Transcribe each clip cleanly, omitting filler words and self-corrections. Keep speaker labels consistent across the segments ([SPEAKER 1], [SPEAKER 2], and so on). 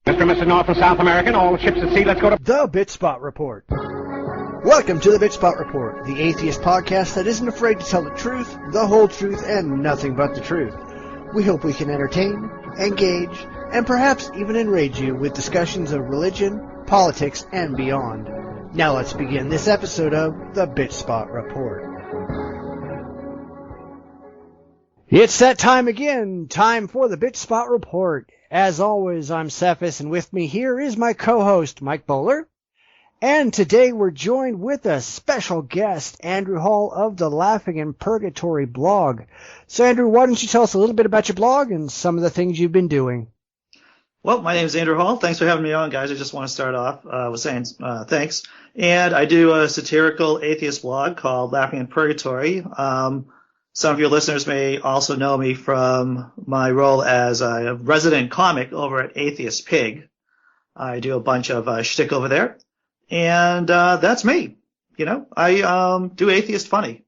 [SPEAKER 1] Mr. North and South American, all ships at sea, let's go to
[SPEAKER 2] The Bitchspot Report. Welcome to The Bitchspot Report, the atheist podcast that isn't afraid to tell the truth, the whole truth, and nothing but the truth. We hope we can entertain, engage, and perhaps even enrage you with discussions of religion, politics, and beyond. Now let's begin this episode of The Bitchspot Report. It's that time again, time for The Bitchspot Report. As always, I'm Cephus, and with me here is my co-host, Mike Bowler. And today we're joined with a special guest, Andrew Hall of the Laughing in Purgatory blog. So Andrew, why don't you tell us a little bit about your blog and some of the things you've been doing?
[SPEAKER 3] Well, my name is Andrew Hall. Thanks for having me on, guys. I just want to start off with saying thanks. And I do a satirical atheist blog called Laughing in Purgatory. Some of your listeners may also know me from my role as a resident comic over at Atheist Pig. I do a bunch of shtick over there. And that's me. You know, I do atheist funny.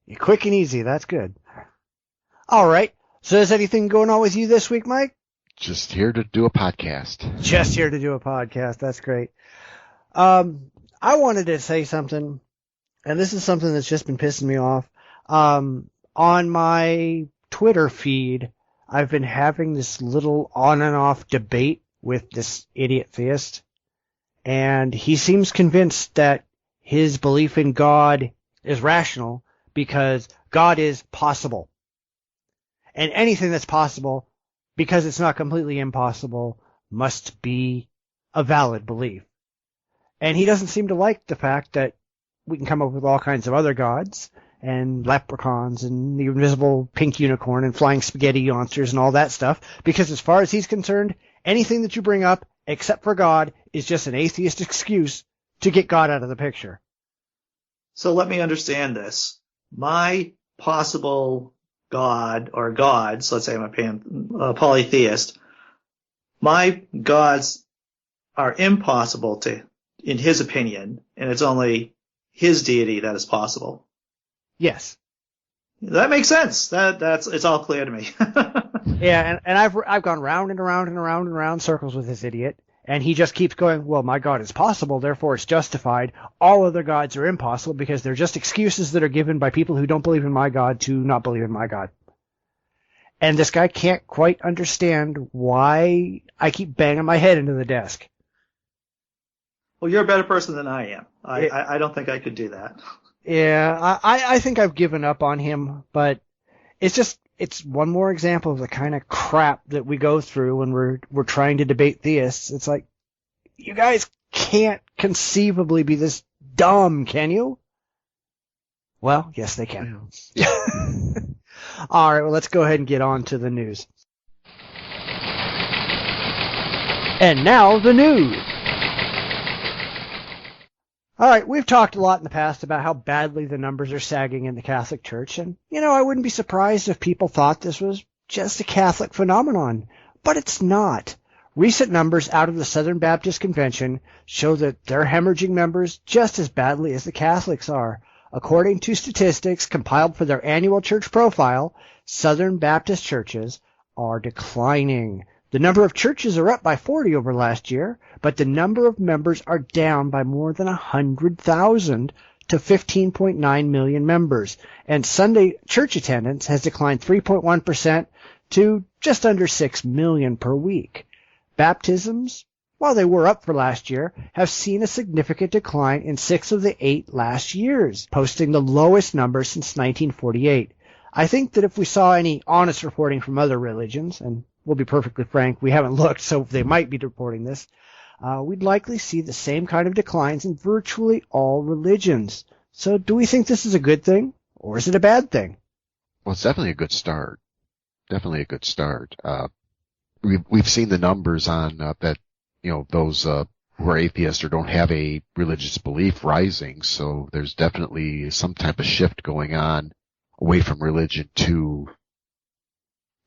[SPEAKER 2] You're quick and easy. That's good. All right. So is anything going on with you this week, Mike?
[SPEAKER 4] Just here to do a podcast.
[SPEAKER 2] Just here to do a podcast. That's great. I wanted to say something, and this is something that's just been pissing me off. On my Twitter feed, I've been having this little on and off debate with this idiot theist, and he seems convinced that his belief in God is rational because God is possible. And anything that's possible, because it's not completely impossible, must be a valid belief. And he doesn't seem to like the fact that we can come up with all kinds of other gods, and leprechauns, and the invisible pink unicorn, and flying spaghetti monsters, and all that stuff, because as far as he's concerned, anything that you bring up, except for God, is just an atheist excuse to get God out of the picture.
[SPEAKER 3] So let me understand this. My possible God, or gods, let's say I'm a polytheist, my gods are impossible in his opinion, and it's only his deity that is possible.
[SPEAKER 2] Yes.
[SPEAKER 3] That makes sense. It's all clear to me.
[SPEAKER 2] Yeah, and I've gone round and around and around and around circles with this idiot, and he just keeps going, well, my God is possible, therefore it's justified. All other gods are impossible because they're just excuses that are given by people who don't believe in my God to not believe in my God. And this guy can't quite understand why I keep banging my head into the desk.
[SPEAKER 3] Well, you're a better person than I am. I don't think I could do that.
[SPEAKER 2] Yeah, I think I've given up on him, but it's one more example of the kind of crap that we go through when we're trying to debate theists. It's like, you guys can't conceivably be this dumb, can you? Well, yes, they can. Yeah. All right, well, let's go ahead and get on to the news. And now the news. All right, we've talked a lot in the past about how badly the numbers are sagging in the Catholic Church, and, I wouldn't be surprised if people thought this was just a Catholic phenomenon, but it's not. Recent numbers out of the Southern Baptist Convention show that they're hemorrhaging members just as badly as the Catholics are. According to statistics compiled for their annual church profile, Southern Baptist churches are declining. The number of churches are up by 40 over last year, but the number of members are down by more than 100,000 to 15.9 million members. And Sunday church attendance has declined 3.1% to just under 6 million per week. Baptisms, while they were up for last year, have seen a significant decline in 6 of the 8 last years, posting the lowest number since 1948. I think that if we saw any honest reporting from other religions, and we'll be perfectly frank, we haven't looked, so they might be reporting this, we'd likely see the same kind of declines in virtually all religions. So do we think this is a good thing, or is it a bad thing?
[SPEAKER 4] Well, it's definitely a good start. Definitely a good start. We've seen the numbers on that, those who are atheists or don't have a religious belief rising, so there's definitely some type of shift going on away from religion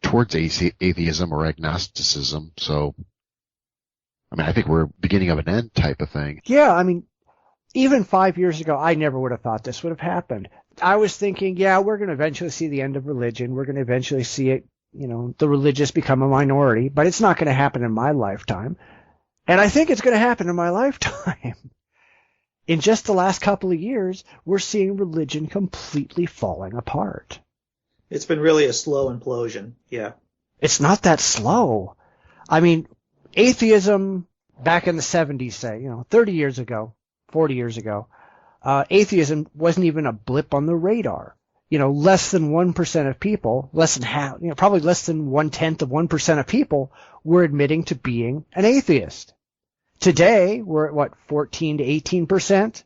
[SPEAKER 4] towards atheism or agnosticism. So, I think we're beginning of an end type of thing.
[SPEAKER 2] Yeah, even 5 years ago, I never would have thought this would have happened. I was thinking, yeah, we're going to eventually see the end of religion. We're going to eventually see it, the religious become a minority, but it's not going to happen in my lifetime. And I think it's going to happen in my lifetime. In just the last couple of years, we're seeing religion completely falling apart.
[SPEAKER 3] It's been really a slow implosion. Yeah.
[SPEAKER 2] It's not that slow. I mean, atheism back in the 70s, say, 30 years ago, 40 years ago, atheism wasn't even a blip on the radar. Less than 1% of people, less than half, probably less than 1/10 of 1% of people were admitting to being an atheist. Today, we're at 14 to 18%?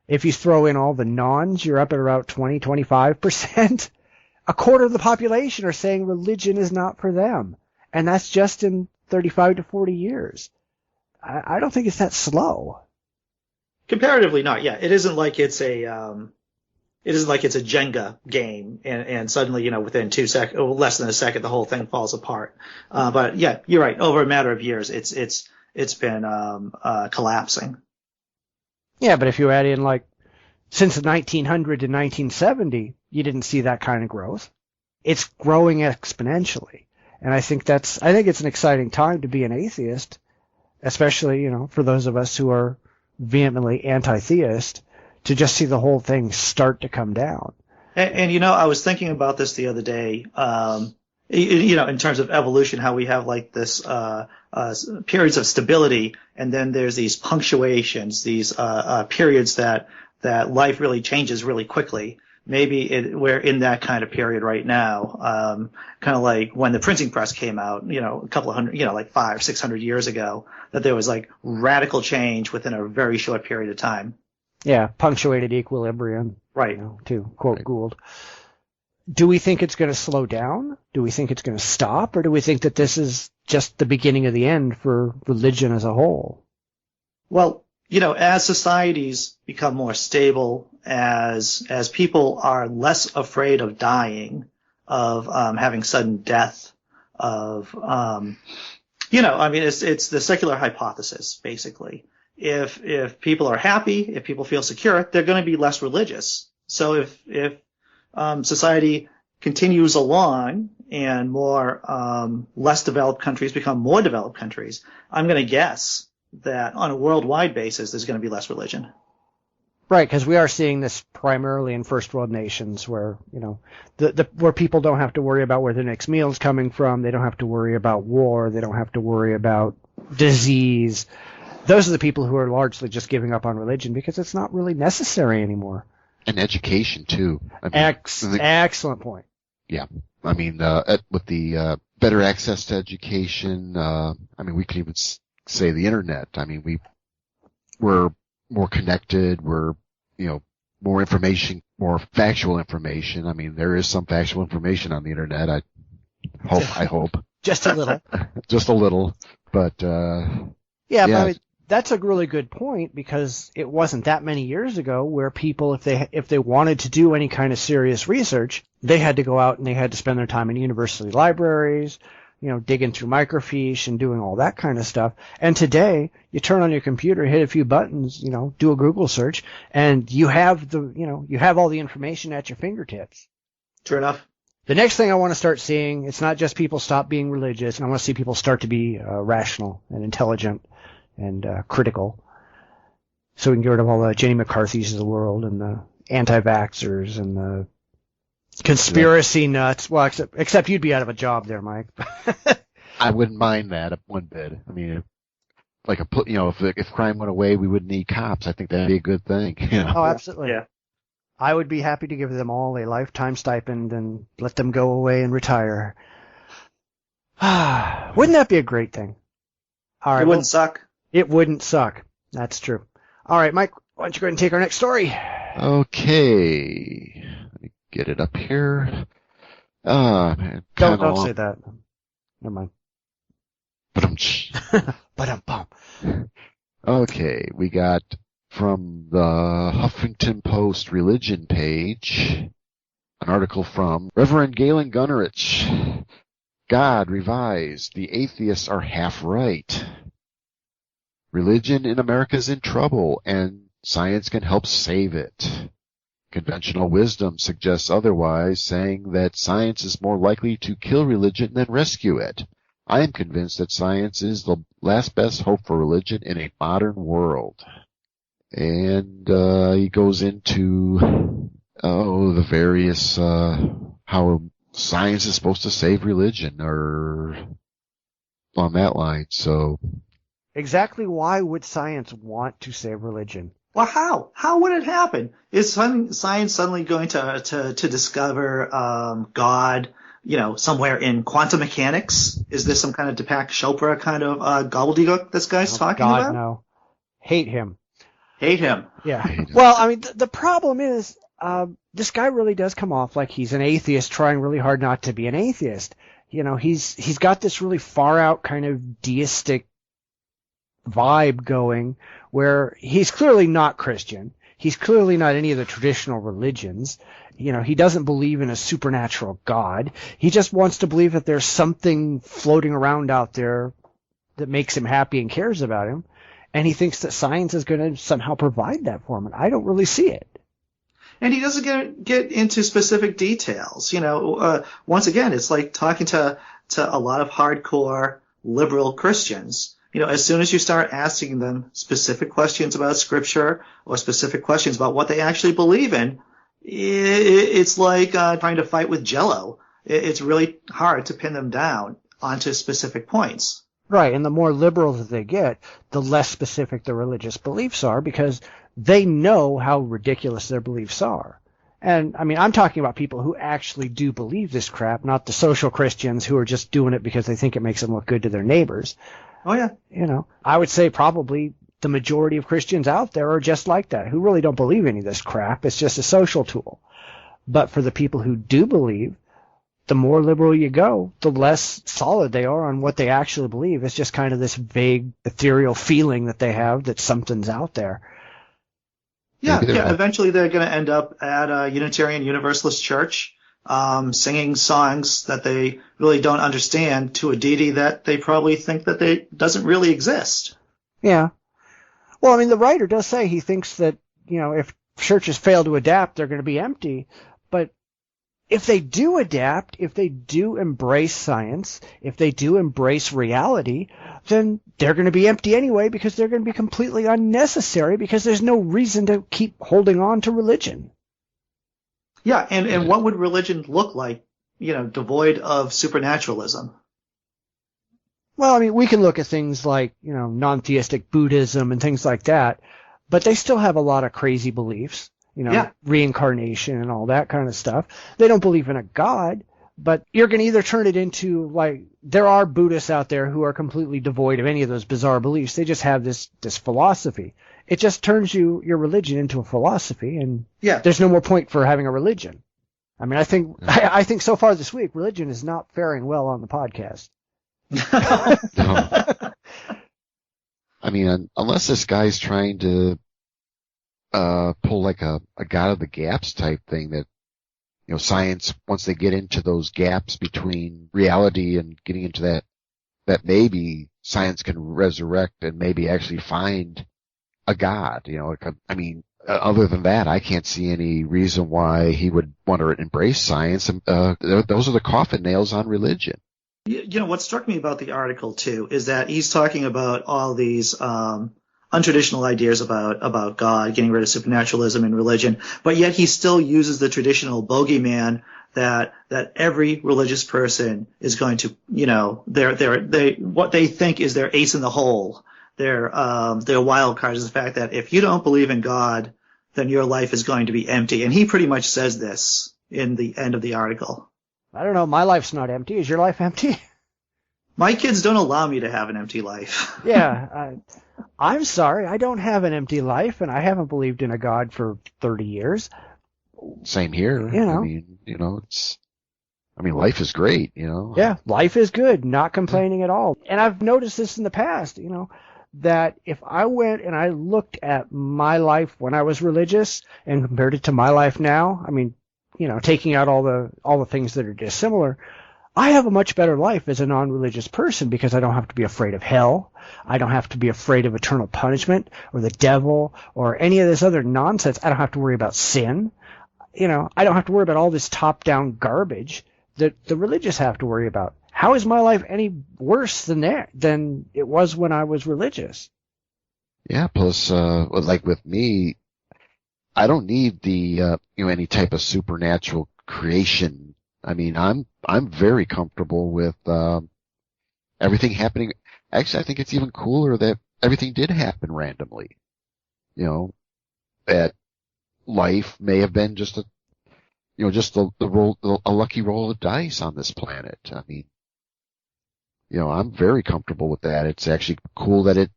[SPEAKER 2] If you throw in all the nons, you're up at about 20, 25%. A quarter of the population are saying religion is not for them. And that's just in 35 to 40 years. I don't think it's that slow.
[SPEAKER 3] Comparatively not, yeah. It isn't like it's a Jenga game and suddenly, within 2 seconds, or less than a second, the whole thing falls apart. But yeah, you're right. Over a matter of years, it's been collapsing.
[SPEAKER 2] Yeah, but if you add in since 1900 to 1970, you didn't see that kind of growth. It's growing exponentially. And I think it's an exciting time to be an atheist, especially, for those of us who are vehemently anti-theist, to just see the whole thing start to come down.
[SPEAKER 3] And I was thinking about this the other day, in terms of evolution, how we have this periods of stability, and then there's these punctuations, these periods that life really changes really quickly. Maybe we're in that kind of period right now, kind of like when the printing press came out, a couple of hundred, 500, 600 years ago, that there was radical change within a very short period of time.
[SPEAKER 2] Yeah, punctuated equilibrium.
[SPEAKER 3] Right.
[SPEAKER 2] To quote Gould. Do we think it's going to slow down? Do we think it's going to stop? Or do we think that this is just the beginning of the end for religion as a whole?
[SPEAKER 3] Well, as societies become more stable, as people are less afraid of dying, of having sudden death, of it's the secular hypothesis basically. If people are happy, if people feel secure, they're going to be less religious. So if society continues along and more less developed countries become more developed countries, I'm going to guess that on a worldwide basis, there's going to be less religion.
[SPEAKER 2] Right, because we are seeing this primarily in first world nations where, where people don't have to worry about where their next meal is coming from. They don't have to worry about war. They don't have to worry about disease. Those are the people who are largely just giving up on religion because it's not really necessary anymore.
[SPEAKER 4] And education, too.
[SPEAKER 2] Excellent point.
[SPEAKER 4] Yeah. With the better access to education, we can even say the internet. We're more connected. We're, more information, more factual information. There is some factual information on the internet. I hope.
[SPEAKER 2] Just a little.
[SPEAKER 4] Just a little. But,
[SPEAKER 2] yeah. But that's a really good point because it wasn't that many years ago where people, if they wanted to do any kind of serious research, they had to go out and they had to spend their time in university libraries, digging through microfiche and doing all that kind of stuff. And today, you turn on your computer, hit a few buttons, do a Google search, and you have all the information at your fingertips.
[SPEAKER 3] True enough.
[SPEAKER 2] The next thing I want to start seeing, it's not just people stop being religious, and I want to see people start to be rational and intelligent and critical. So we can get rid of all the Jenny McCarthy's of the world and the anti-vaxxers and the conspiracy nuts. Well, except you'd be out of a job there, Mike.
[SPEAKER 4] I wouldn't mind that one bit. If crime went away, we wouldn't need cops. I think that'd be a good thing.
[SPEAKER 2] Oh, absolutely.
[SPEAKER 3] Yeah.
[SPEAKER 2] I would be happy to give them all a lifetime stipend and let them go away and retire. Wouldn't that be a great thing? All right.
[SPEAKER 3] It wouldn't suck.
[SPEAKER 2] It wouldn't suck. That's true. All right, Mike, why don't you go ahead and take our next story?
[SPEAKER 4] Okay. Let me get it up here. Man.
[SPEAKER 2] Don't say that. Never mind. Ba-dum-bum.
[SPEAKER 4] Okay, we got from the Huffington Post religion page an article from Reverend Galen Gunnerich. God revised. The atheists are half right. Religion in America is in trouble, and science can help save it. Conventional wisdom suggests otherwise, saying that science is more likely to kill religion than rescue it. I am convinced that science is the last best hope for religion in a modern world. And he goes into the various how science is supposed to save religion, or on that line. So
[SPEAKER 2] exactly why would science want to save religion?
[SPEAKER 3] Well, how? How would it happen? Is science suddenly going to discover God, somewhere in quantum mechanics? Is this some kind of Deepak Chopra kind of gobbledygook this guy's talking
[SPEAKER 2] God,
[SPEAKER 3] about?
[SPEAKER 2] No. Hate him.
[SPEAKER 3] Hate him.
[SPEAKER 2] Yeah. Well, I mean, the problem is, this guy really does come off like he's an atheist trying really hard not to be an atheist. He's got this really far out kind of deistic vibe going where he's clearly not Christian. He's clearly not any of the traditional religions. He doesn't believe in a supernatural God. He just wants to believe that there's something floating around out there that makes him happy and cares about him. And he thinks that science is going to somehow provide that for him. And I don't really see it.
[SPEAKER 3] And he doesn't get into specific details. Once again, it's like talking to a lot of hardcore liberal Christians. As soon as you start asking them specific questions about scripture or specific questions about what they actually believe in, it's like trying to fight with Jell-O. It's really hard to pin them down onto specific points.
[SPEAKER 2] Right, and the more liberal that they get, the less specific their religious beliefs are, because they know how ridiculous their beliefs are. And, I mean, I'm talking about people who actually do believe this crap, not the social Christians who are just doing it because they think it makes them look good to their neighbors.
[SPEAKER 3] Oh, yeah.
[SPEAKER 2] I would say probably the majority of Christians out there are just like that, who really don't believe any of this crap. It's just a social tool. But for the people who do believe, the more liberal you go, the less solid they are on what they actually believe. It's just kind of this vague, ethereal feeling that they have that something's out there.
[SPEAKER 3] Yeah. Eventually they're going to end up at a Unitarian Universalist church, singing songs that they really don't understand to a deity that they probably think that they doesn't really exist.
[SPEAKER 2] Yeah. Well, I mean, the writer does say he thinks that, if churches fail to adapt, they're going to be empty. But if they do adapt, if they do embrace science, if they do embrace reality, then they're going to be empty anyway, because they're going to be completely unnecessary, because there's no reason to keep holding on to religion.
[SPEAKER 3] Yeah, and what would religion look like, devoid of supernaturalism?
[SPEAKER 2] Well, I mean, we can look at things like, non-theistic Buddhism and things like that, but they still have a lot of crazy beliefs. Reincarnation and all that kind of stuff. They don't believe in a God, but you're going to either turn it into, there are Buddhists out there who are completely devoid of any of those bizarre beliefs. They just have this philosophy. It just turns your religion into a philosophy, and there's no more point for having a religion. I mean, I think so far this week, religion is not faring well on the podcast.
[SPEAKER 4] No. I mean, unless this guy's trying to pull like a God of the gaps type thing, that science, once they get into those gaps between reality and getting into that maybe science can resurrect and maybe actually find a God. I mean, other than that, I can't see any reason why he would want to embrace science. And those are the coffin nails on religion.
[SPEAKER 3] What struck me about the article too is that he's talking about all these untraditional ideas about God, getting rid of supernaturalism in religion, but yet he still uses the traditional bogeyman that every religious person is going to, what they think is their ace in the hole, their wild card is the fact that if you don't believe in God, then your life is going to be empty. And he pretty much says this in the end of the article.
[SPEAKER 2] I don't know. My life's not empty. Is your life empty?
[SPEAKER 3] My kids don't allow me to have an empty life.
[SPEAKER 2] Yeah. I'm sorry. I don't have an empty life, and I haven't believed in a God for 30 years.
[SPEAKER 4] Same here. I mean, life is great,
[SPEAKER 2] Yeah, life is good. Not complaining at all. And I've noticed this in the past, that if I went and I looked at my life when I was religious and compared it to my life now, I mean, taking out all the things that are dissimilar, I have a much better life as a non-religious person, because I don't have to be afraid of hell. I don't have to be afraid of eternal punishment or the devil or any of this other nonsense. I don't have to worry about sin. I don't have to worry about all this top-down garbage that the religious have to worry about. how is my life any worse than it was when I was religious?
[SPEAKER 4] Yeah, plus, like with me, I don't need the, any type of supernatural creation. I mean, I'm very comfortable with, everything happening. Actually, I think it's even cooler that everything did happen randomly. That life may have been just a lucky roll of dice on this planet. I mean, I'm very comfortable with that. It's actually cool that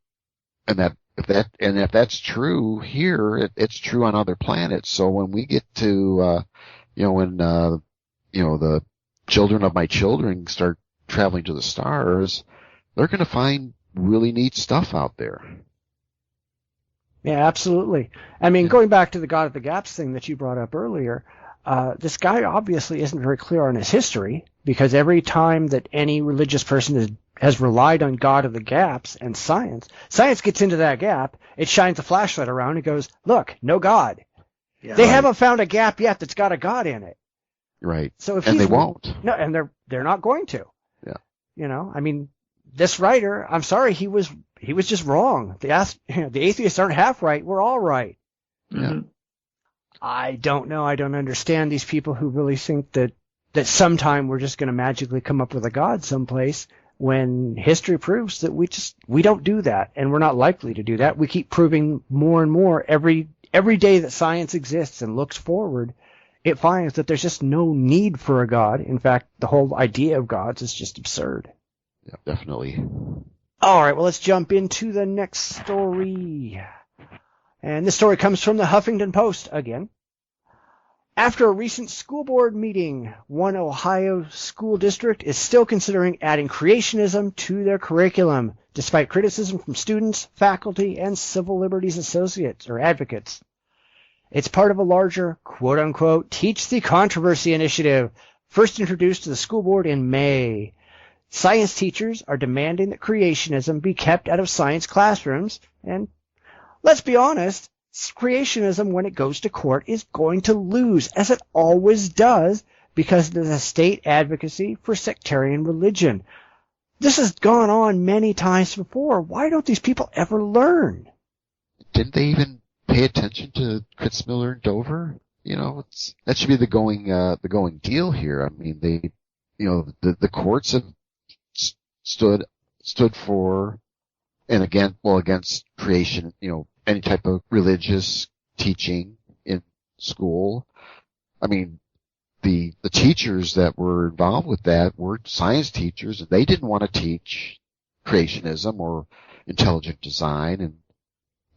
[SPEAKER 4] if that's true here, it's true on other planets. So when we get to, the children of my children start traveling to the stars, they're going to find really neat stuff out there.
[SPEAKER 2] Yeah, absolutely. I mean, going back to the God of the Gaps thing that you brought up earlier, this guy obviously isn't very clear on his history, because every time that any religious person has relied on God of the Gaps and science gets into that gap, it shines a flashlight around and goes, look, no God. Yeah, they haven't found a gap yet that's got a God in it.
[SPEAKER 4] Right.
[SPEAKER 2] So if
[SPEAKER 4] they won't.
[SPEAKER 2] No, and they're not going to.
[SPEAKER 4] Yeah.
[SPEAKER 2] I mean, this writer, I'm sorry, he was just wrong. The atheists aren't half right. We're all right.
[SPEAKER 4] Yeah.
[SPEAKER 2] I don't know. I don't understand these people who really think that sometime we're just going to magically come up with a God someplace, when history proves that we don't do that, and we're not likely to do that. We keep proving more and more every day that science exists and looks forward. It finds that there's just no need for a God. In fact, the whole idea of gods is just absurd.
[SPEAKER 4] Yeah, definitely.
[SPEAKER 2] All right, well, let's jump into the next story. And this story comes from the Huffington Post again. After a recent school board meeting, one Ohio school district is still considering adding creationism to their curriculum, despite criticism from students, faculty, and civil liberties associates or advocates. It's part of a larger, quote-unquote, Teach the Controversy initiative, first introduced to the school board in May. Science teachers are demanding that creationism be kept out of science classrooms, and let's be honest, creationism, when it goes to court, is going to lose, as it always does, because of the state advocacy for sectarian religion. This has gone on many times before. Why don't these people ever learn?
[SPEAKER 4] Didn't they even pay attention to Kritzmiller and Dover? That should be the going deal here. I mean, the courts have stood for and against creation, any type of religious teaching in school. I mean, the teachers that were involved with that were science teachers, and they didn't want to teach creationism or intelligent design,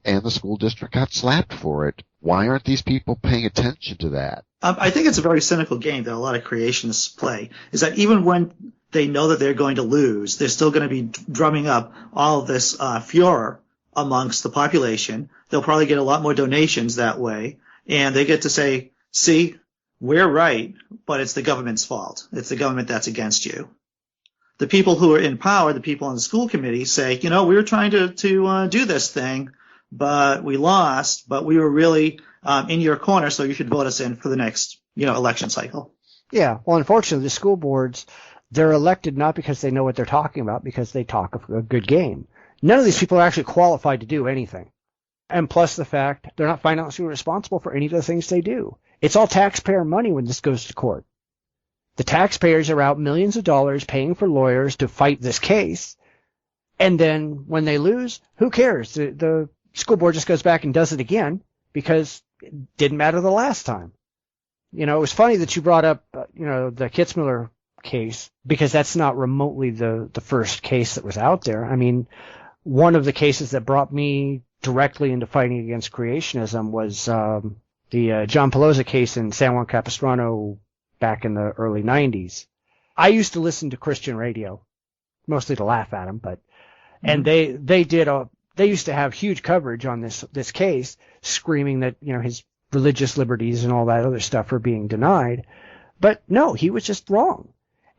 [SPEAKER 4] and the school district got slapped for it. Why aren't these people paying attention to that?
[SPEAKER 3] I think it's a very cynical game that a lot of creationists play, is that even when they know that they're going to lose, they're still going to be drumming up all of this furor amongst the population. They'll probably get a lot more donations that way, and they get to say, see, we're right, but it's the government's fault. It's the government that's against you. The people who are in power, the people on the school committee, say, we were trying to do this thing, but we lost, but we were really in your corner, so you should vote us in for the next election cycle.
[SPEAKER 2] Yeah, well, unfortunately, the school boards, they're elected not because they know what they're talking about, because they talk a good game. None of these people are actually qualified to do anything. And plus the fact they're not financially responsible for any of the things they do. It's all taxpayer money when this goes to court. The taxpayers are out millions of dollars paying for lawyers to fight this case. And then when they lose, who cares? The school board just goes back and does it again because it didn't matter the last time. It was funny that you brought up, the Kitzmiller case, because that's not remotely the first case that was out there. I mean, one of the cases that brought me directly into fighting against creationism was the John Pelosi case in San Juan Capistrano back in the early 90s. I used to listen to Christian radio, mostly to laugh at them, and they used to have huge coverage on this case, screaming that his religious liberties and all that other stuff were being denied. But no, he was just wrong.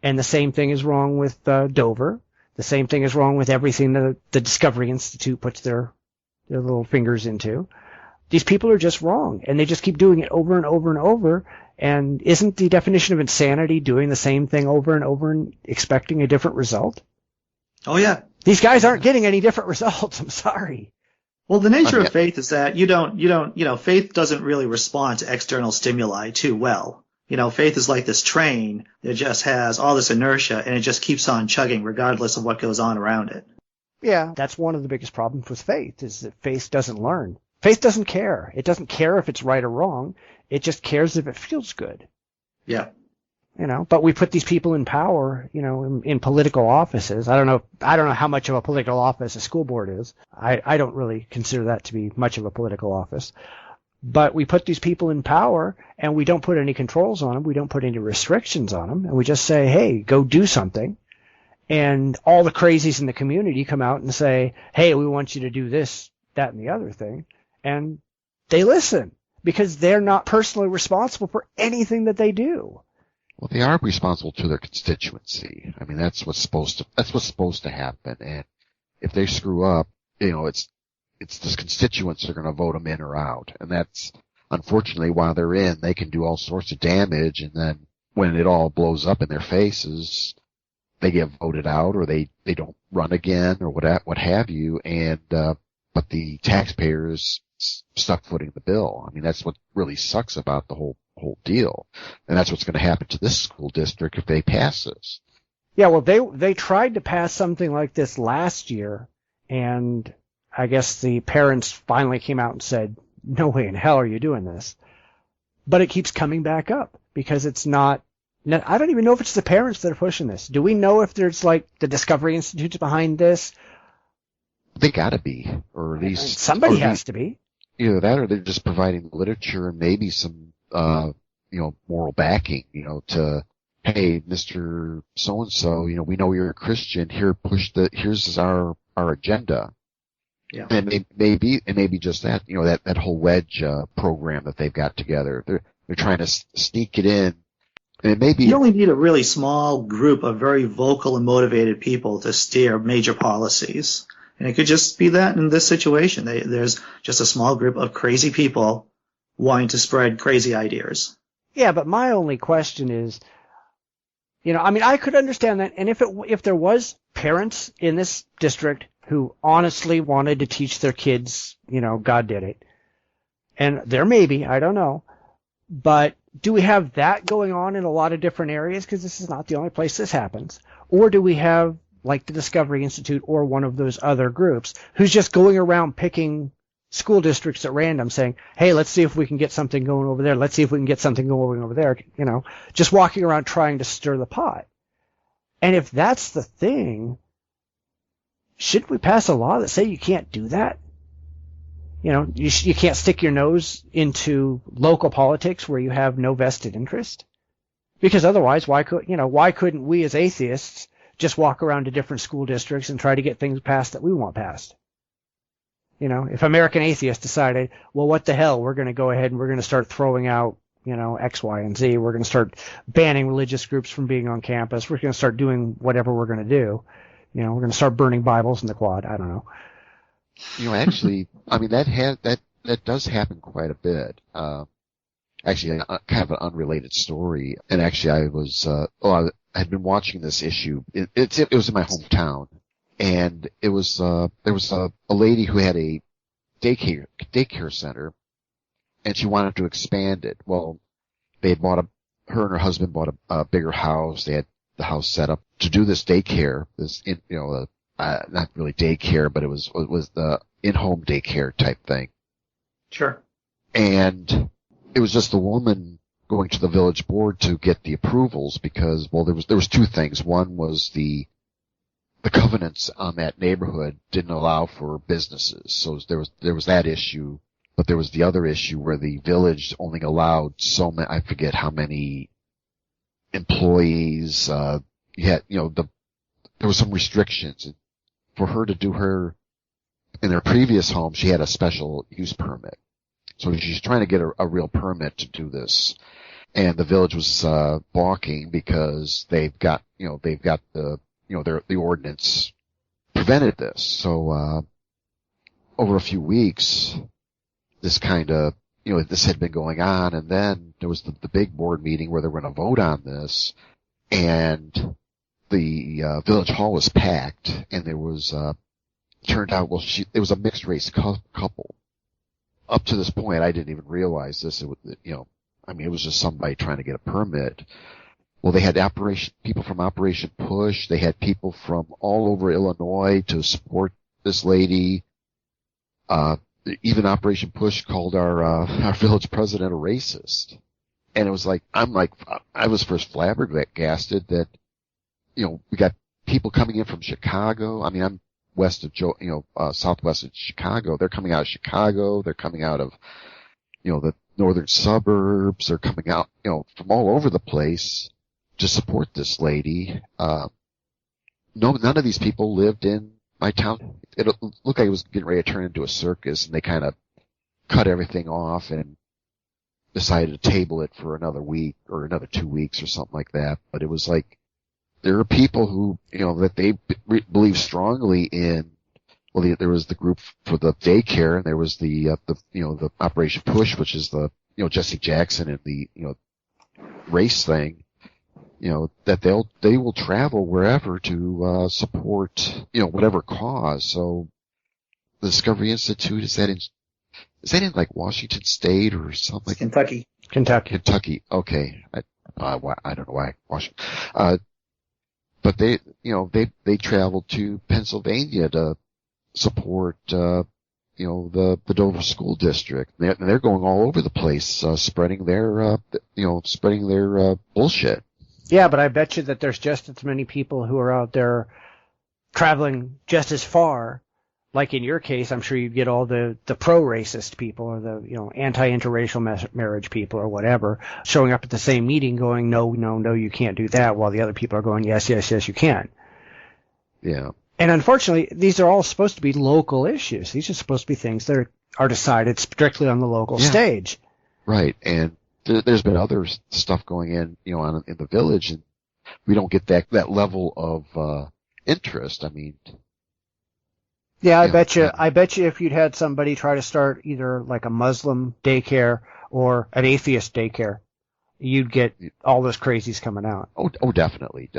[SPEAKER 2] And the same thing is wrong with Dover. The same thing is wrong with everything the Discovery Institute puts their little fingers into. These people are just wrong, and they just keep doing it over and over and over, And isn't the definition of insanity doing the same thing over and over and expecting a different result?
[SPEAKER 3] Oh yeah.
[SPEAKER 2] These guys aren't getting any different results. I'm sorry.
[SPEAKER 3] Well, the nature of faith is that faith doesn't really respond to external stimuli too well. Faith is like this train that just has all this inertia and it just keeps on chugging regardless of what goes on around it.
[SPEAKER 2] Yeah, that's one of the biggest problems with faith, is that faith doesn't learn. Faith doesn't care. It doesn't care if it's right or wrong. It just cares if it feels good.
[SPEAKER 3] Yeah.
[SPEAKER 2] But we put these people in power, in political offices. I don't know how much of a political office a school board is. I don't really consider that to be much of a political office. But we put these people in power and we don't put any controls on them. We don't put any restrictions on them. And we just say, hey, go do something. And all the crazies in the community come out and say, hey, we want you to do this, that, and the other thing. And they listen because they're not personally responsible for anything that they do.
[SPEAKER 4] Well, they are responsible to their constituency. I mean, that's what's supposed to happen. And if they screw up, it's the constituents that are going to vote them in or out. And that's, unfortunately, while they're in, they can do all sorts of damage. And then when it all blows up in their faces, they get voted out or they don't run again or what have you. And, but the taxpayers stuck footing the bill. I mean, that's what really sucks about the whole deal. And that's what's going to happen to this school district if they pass this.
[SPEAKER 2] Yeah, well, they tried to pass something like this last year, and I guess the parents finally came out and said, no way in hell are you doing this. But it keeps coming back up because it's not, I don't even know if it's the parents that are pushing this. Do we know if there's like the Discovery Institute's behind this?
[SPEAKER 4] They gotta be, or at least
[SPEAKER 2] somebody has to be.
[SPEAKER 4] Either that or they're just providing literature and maybe some moral backing, to, hey, Mr. So-and-so, we know you're a Christian, here's our agenda.
[SPEAKER 3] Yeah.
[SPEAKER 4] And it may be just that, that whole wedge, program that they've got together. They're trying to sneak it in. And it may be.
[SPEAKER 3] You only need a really small group of very vocal and motivated people to steer major policies. And it could just be that in this situation. There's just a small group of crazy people wanting to spread crazy ideas.
[SPEAKER 2] Yeah, but my only question is, I could understand that. And if there was parents in this district who honestly wanted to teach their kids, God did it. And there may be, I don't know. But do we have that going on in a lot of different areas? Because this is not the only place this happens. Or do we have, like the Discovery Institute or one of those other groups, who's just going around picking school districts at random saying, hey, let's see if we can get something going over there. Let's see if we can get something going over there. Just walking around trying to stir the pot. And if that's the thing, should we pass a law that say you can't do that? You can't stick your nose into local politics where you have no vested interest. Because otherwise, why couldn't we as atheists just walk around to different school districts and try to get things passed that we want passed? If American Atheists decided, well, what the hell, we're going to go ahead and we're going to start throwing out, X, Y, and Z. We're going to start banning religious groups from being on campus. We're going to start doing whatever we're going to do. We're going to start burning Bibles in the quad. I don't know.
[SPEAKER 4] Actually, I mean, that does happen quite a bit. Actually, kind of an unrelated story. And actually, I had been watching this issue. It was in my hometown. And there was a lady who had a daycare center, and she wanted to expand it. Well, her and her husband bought a bigger house. They had the house set up to do this daycare, not really daycare, but it was the in-home daycare type thing.
[SPEAKER 3] Sure.
[SPEAKER 4] And it was just the woman going to the village board to get the approvals because, well, there was two things. One was the covenants on that neighborhood didn't allow for businesses. So there was that issue, but there was the other issue where the village only allowed so many, I forget how many employees, there was some restrictions. For her to do in her previous home, she had a special use permit. So she's trying to get a real permit to do this. And the village was, balking because they've got the ordinance prevented this. So, over a few weeks, this kind of this had been going on, and then there was the big board meeting where they were going to vote on this, and the village hall was packed, and there was turned out it was a mixed race couple. Up to this point, I didn't even realize this. It was just somebody trying to get a permit. Well, they had people from Operation Push. They had people from all over Illinois to support this lady. Even Operation Push called our village president a racist. And it was like, I was first flabbergasted that, we got people coming in from Chicago. I mean, I'm west of southwest of Chicago. They're coming out of Chicago. They're coming out of, the northern suburbs. They're coming out, from all over the place to support this lady. None of these people lived in my town. It looked like it was getting ready to turn into a circus, and they kind of cut everything off and decided to table it for another week or another 2 weeks or something like that. But it was like, there are people who, that they believe strongly in. Well, there was the group for the daycare, and there was the Operation Push, which is the, Jesse Jackson and the, race thing. That they will travel wherever to support, whatever cause. So the Discovery Institute, is that in like Washington State or something like
[SPEAKER 3] Kentucky.
[SPEAKER 4] Kentucky. Okay. I don't know why Washington. But they traveled to Pennsylvania to support, the Dover School District. They're going all over the place, spreading their bullshit.
[SPEAKER 2] Yeah, but I bet you that there's just as many people who are out there traveling just as far. Like in your case, I'm sure you'd get all the pro-racist people or the, anti-interracial marriage people or whatever showing up at the same meeting going, no, you can't do that, while the other people are going, yes, you can.
[SPEAKER 4] Yeah.
[SPEAKER 2] And unfortunately, these are all supposed to be local issues. These are supposed to be things that are decided strictly on the local stage.
[SPEAKER 4] Right. And there's been other stuff going in, in the village, and we don't get that level of interest. I mean,
[SPEAKER 2] yeah, I bet you if you'd had somebody try to start either like a Muslim daycare or an atheist daycare, you'd get all those crazies coming out.
[SPEAKER 4] Oh, definitely.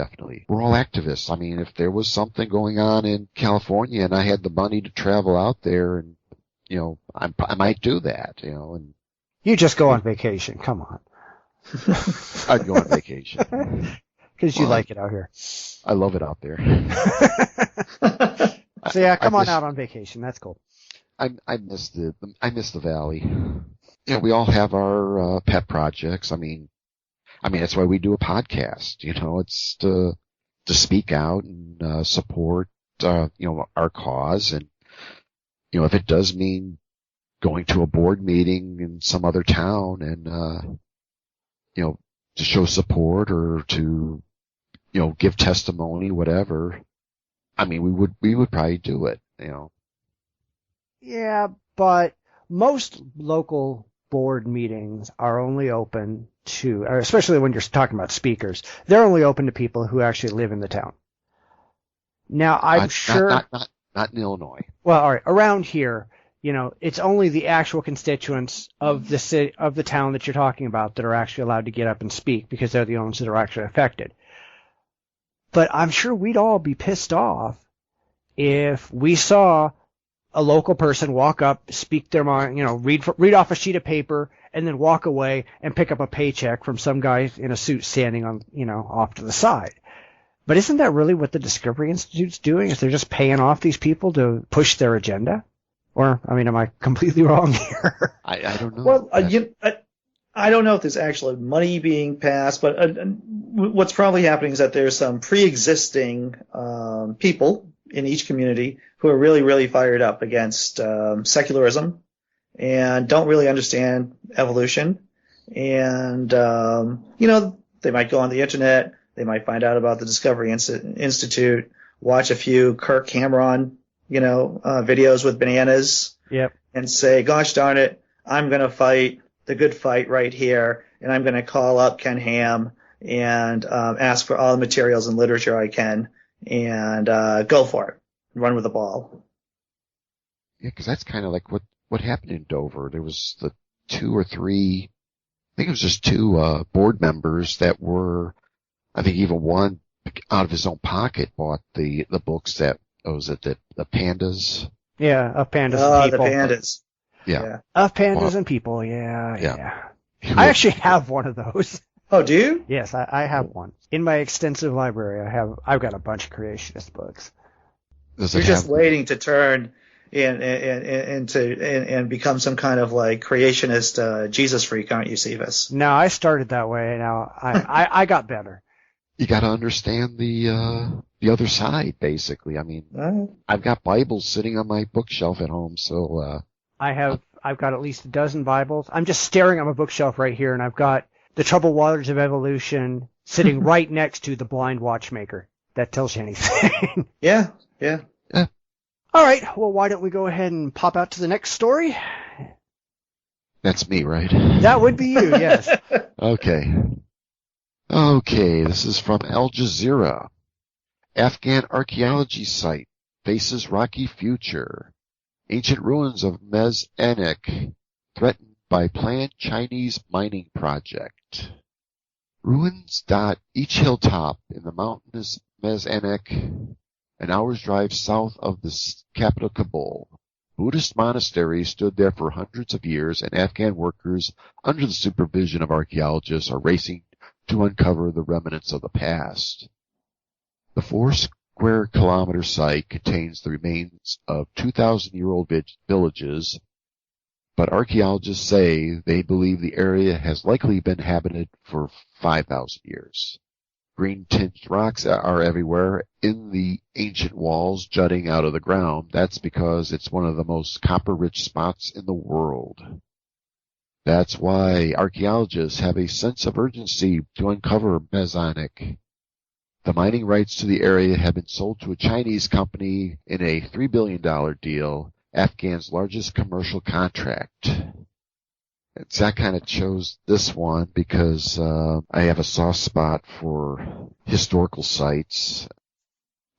[SPEAKER 4] We're all activists. I mean, if there was something going on in California and I had the money to travel out there, and I might do that. And
[SPEAKER 2] you just go on vacation. Come on.
[SPEAKER 4] I'd go on vacation
[SPEAKER 2] because you like it out here.
[SPEAKER 4] I love it out there.
[SPEAKER 2] So yeah, come on out on vacation. That's cool.
[SPEAKER 4] I miss the valley. We all have our pet projects. I mean that's why we do a podcast. It's to speak out and support our cause, and if it does mean going to a board meeting in some other town and to show support or to give testimony, whatever. I mean, we would probably do it,
[SPEAKER 2] Yeah, but most local board meetings are only open to, especially when you're talking about speakers, they're only open to people who actually live in the town. Now, I'm sure...
[SPEAKER 4] Not in Illinois.
[SPEAKER 2] Well, all right, around here, it's only the actual constituents of the city, of the town that you're talking about that are actually allowed to get up and speak because they're the ones that are actually affected. But I'm sure we'd all be pissed off if we saw a local person walk up, speak their mind, read off a sheet of paper, and then walk away and pick up a paycheck from some guy in a suit standing on, off to the side. But isn't that really what the Discovery Institute's doing? Is they're just paying off these people to push their agenda? Or, am I completely wrong here?
[SPEAKER 4] I don't know.
[SPEAKER 3] Well, I don't know if there's actually money being passed, but what's probably happening is that there's some pre-existing people in each community who are really, really fired up against secularism and don't really understand evolution. And, they might go on the internet, they might find out about the Discovery Institute, watch a few Kirk Cameron, videos with bananas.
[SPEAKER 2] Yep.
[SPEAKER 3] And say, gosh darn it, I'm going to fight the good fight right here, and I'm going to call up Ken Ham and ask for all the materials and literature I can, and go for it, run with the ball.
[SPEAKER 4] Yeah, because that's kind of like what happened in Dover. There was the 2 or 3, I think it was just 2 board members that were, I think even one out of his own pocket bought the books that, was it the Pandas?
[SPEAKER 2] Yeah, of pandas and
[SPEAKER 3] Oh, the
[SPEAKER 2] people.
[SPEAKER 3] pandas.
[SPEAKER 4] Yeah.
[SPEAKER 2] Of pandas and people, yeah.
[SPEAKER 4] Yeah.
[SPEAKER 2] I actually have one of those.
[SPEAKER 3] Oh, do you?
[SPEAKER 2] Yes, I have one. In my extensive library, I've got a bunch of creationist books.
[SPEAKER 4] Does
[SPEAKER 3] You're
[SPEAKER 4] it
[SPEAKER 3] just
[SPEAKER 4] have,
[SPEAKER 3] waiting to turn and become some kind of like creationist Jesus freak, aren't you, Cephus?
[SPEAKER 2] No, I started that way. Now I got better.
[SPEAKER 4] you got to understand the other side, basically. I mean, I've got Bibles sitting on my bookshelf at home, so
[SPEAKER 2] I've got at least a dozen Bibles. I'm just staring at my bookshelf right here, and I've got The Troubled Waters of Evolution sitting right next to The Blind Watchmaker. That tells you anything.
[SPEAKER 3] Yeah.
[SPEAKER 2] All right. Well, why don't we go ahead and pop out to the next story?
[SPEAKER 4] that's me, right?
[SPEAKER 2] That would be you, yes.
[SPEAKER 4] Okay, this is from Al Jazeera. Afghan archaeology site faces rocky future. Ancient ruins of Mez-Enek threatened by planned Chinese mining project. Ruins dot each hilltop in the mountainous Mez-Enek, an hour's drive south of the capital Kabul. Buddhist monasteries stood there for hundreds of years, and Afghan workers, under the supervision of archaeologists, are racing to uncover the remnants of the past. The 4-square-kilometer site contains the remains of 2,000-year-old villages, but archaeologists say they believe the area has likely been inhabited for 5,000 years. Green-tinged rocks are everywhere in the ancient walls jutting out of the ground. That's because it's one of the most copper-rich spots in the world. That's why archaeologists have a sense of urgency to uncover Mez-Enek. The mining rights to the area have been sold to a Chinese company in a $3 billion deal, Afghan's largest commercial contract. So I kind of chose this one because I have a soft spot for historical sites.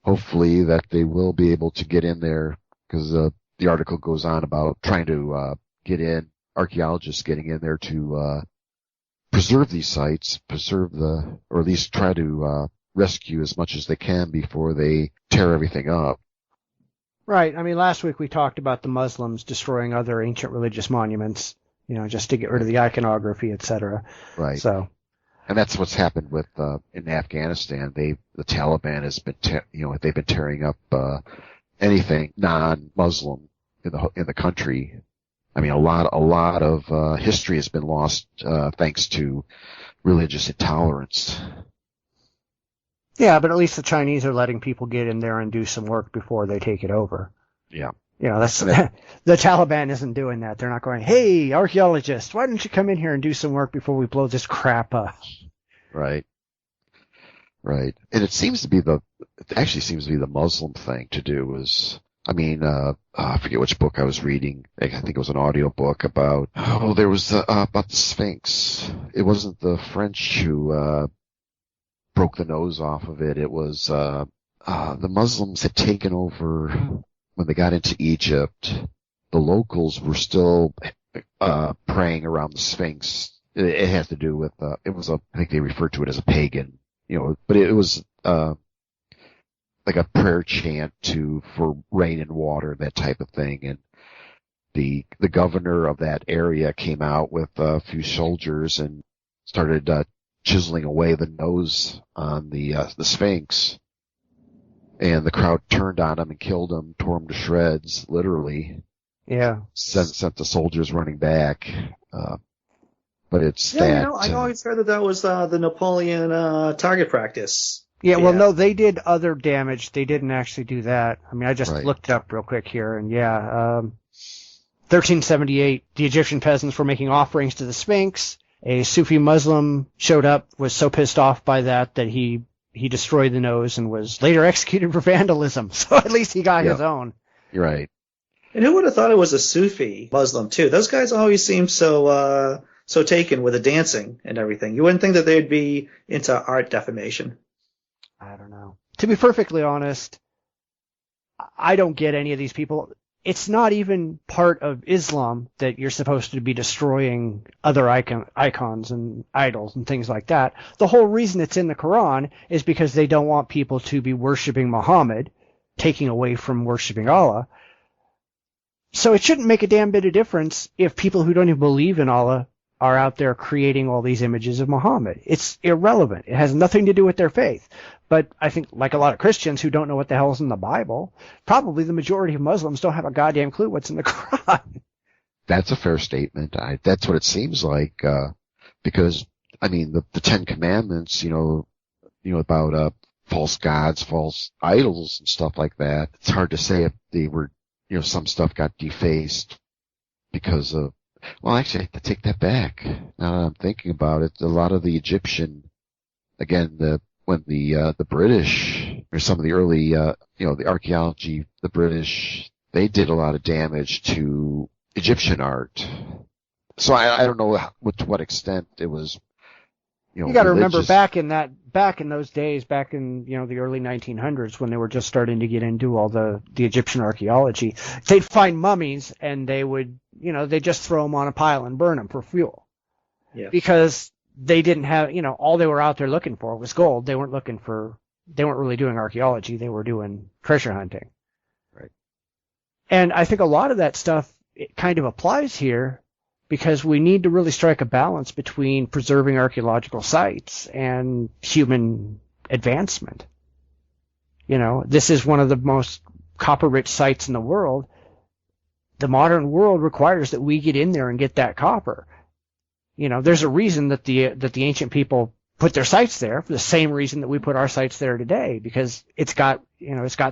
[SPEAKER 4] Hopefully that they will be able to get in there, because the article goes on about trying to get in, archaeologists getting in there to preserve these sites, or at least try to rescue as much as they can before they tear everything up.
[SPEAKER 2] Right. I mean, last week we talked about the Muslims destroying other ancient religious monuments, just to get rid of the iconography, etc.
[SPEAKER 4] Right.
[SPEAKER 2] So,
[SPEAKER 4] and that's what's happened with in Afghanistan. The Taliban has been, they've been tearing up anything non-Muslim in the country. I mean, a lot of history has been lost thanks to religious intolerance.
[SPEAKER 2] Yeah, but at least the Chinese are letting people get in there and do some work before they take it over.
[SPEAKER 4] Yeah.
[SPEAKER 2] That's the Taliban isn't doing that. They're not going, "Hey, archaeologists, why don't you come in here and do some work before we blow this crap up?"
[SPEAKER 4] Right. And it actually seems to be the Muslim thing to do is, I forget which book I was reading. I think it was an audio book about the Sphinx. It wasn't the French who broke the nose off of it. It was the Muslims had taken over when they got into Egypt. The locals were still praying around the Sphinx. It has to do with I think they referred to it as a pagan, but it was like a prayer chant for rain and water, that type of thing. And the governor of that area came out with a few soldiers and started chiseling away the nose on the Sphinx, and the crowd turned on him and killed him, tore him to shreds, literally.
[SPEAKER 2] Yeah.
[SPEAKER 4] Sent the soldiers running back. But it's
[SPEAKER 3] I always heard that was the Napoleon target practice.
[SPEAKER 2] Yeah, well, no, they did other damage. They didn't actually do that. I mean, I just
[SPEAKER 4] Right.
[SPEAKER 2] looked it up real quick here, and 1378, the Egyptian peasants were making offerings to the Sphinx. A Sufi Muslim showed up, was so pissed off by that he destroyed the nose and was later executed for vandalism. So at least he got his own.
[SPEAKER 4] You're right.
[SPEAKER 3] And who would have thought it was a Sufi Muslim too? Those guys always seem so taken with the dancing and everything. You wouldn't think that they'd be into art defamation.
[SPEAKER 2] I don't know. To be perfectly honest, I don't get any of these people. it's not even part of Islam that you're supposed to be destroying other icons and idols and things like that. The whole reason it's in the Quran is because they don't want people to be worshiping Muhammad, taking away from worshiping Allah. So it shouldn't make a damn bit of difference if people who don't even believe in Allah are out there creating all these images of Muhammad. It's irrelevant. It has nothing to do with their faith. But I think, like a lot of Christians who don't know what the hell's in the Bible, probably the majority of Muslims don't have a goddamn clue what's in the Quran.
[SPEAKER 4] That's a fair statement. That's what it seems like, because, I mean, the Ten Commandments, about, false gods, false idols and stuff like that. It's hard to say if they were, some stuff got defaced because of, well, actually, I have to take that back. Now that I'm thinking about it, a lot of the Egyptian, again, when the British, or some of the early, the archaeology, the British, they did a lot of damage to Egyptian art. So I don't know to what extent it was,
[SPEAKER 2] you got to remember back in those days, back in, the early 1900s when they were just starting to get into all the Egyptian archaeology, they'd find mummies and they would, they just throw them on a pile and burn them for fuel.
[SPEAKER 3] Yeah.
[SPEAKER 2] Because they didn't have, all they were out there looking for was gold. They weren't really doing archaeology. They were doing treasure hunting.
[SPEAKER 4] Right.
[SPEAKER 2] And I think a lot of that stuff, it kind of applies here because we need to really strike a balance between preserving archaeological sites and human advancement. This is one of the most copper-rich sites in the world. The modern world requires that we get in there and get that copper. There's a reason that the ancient people put their sites there, for the same reason that we put our sites there today, because it's got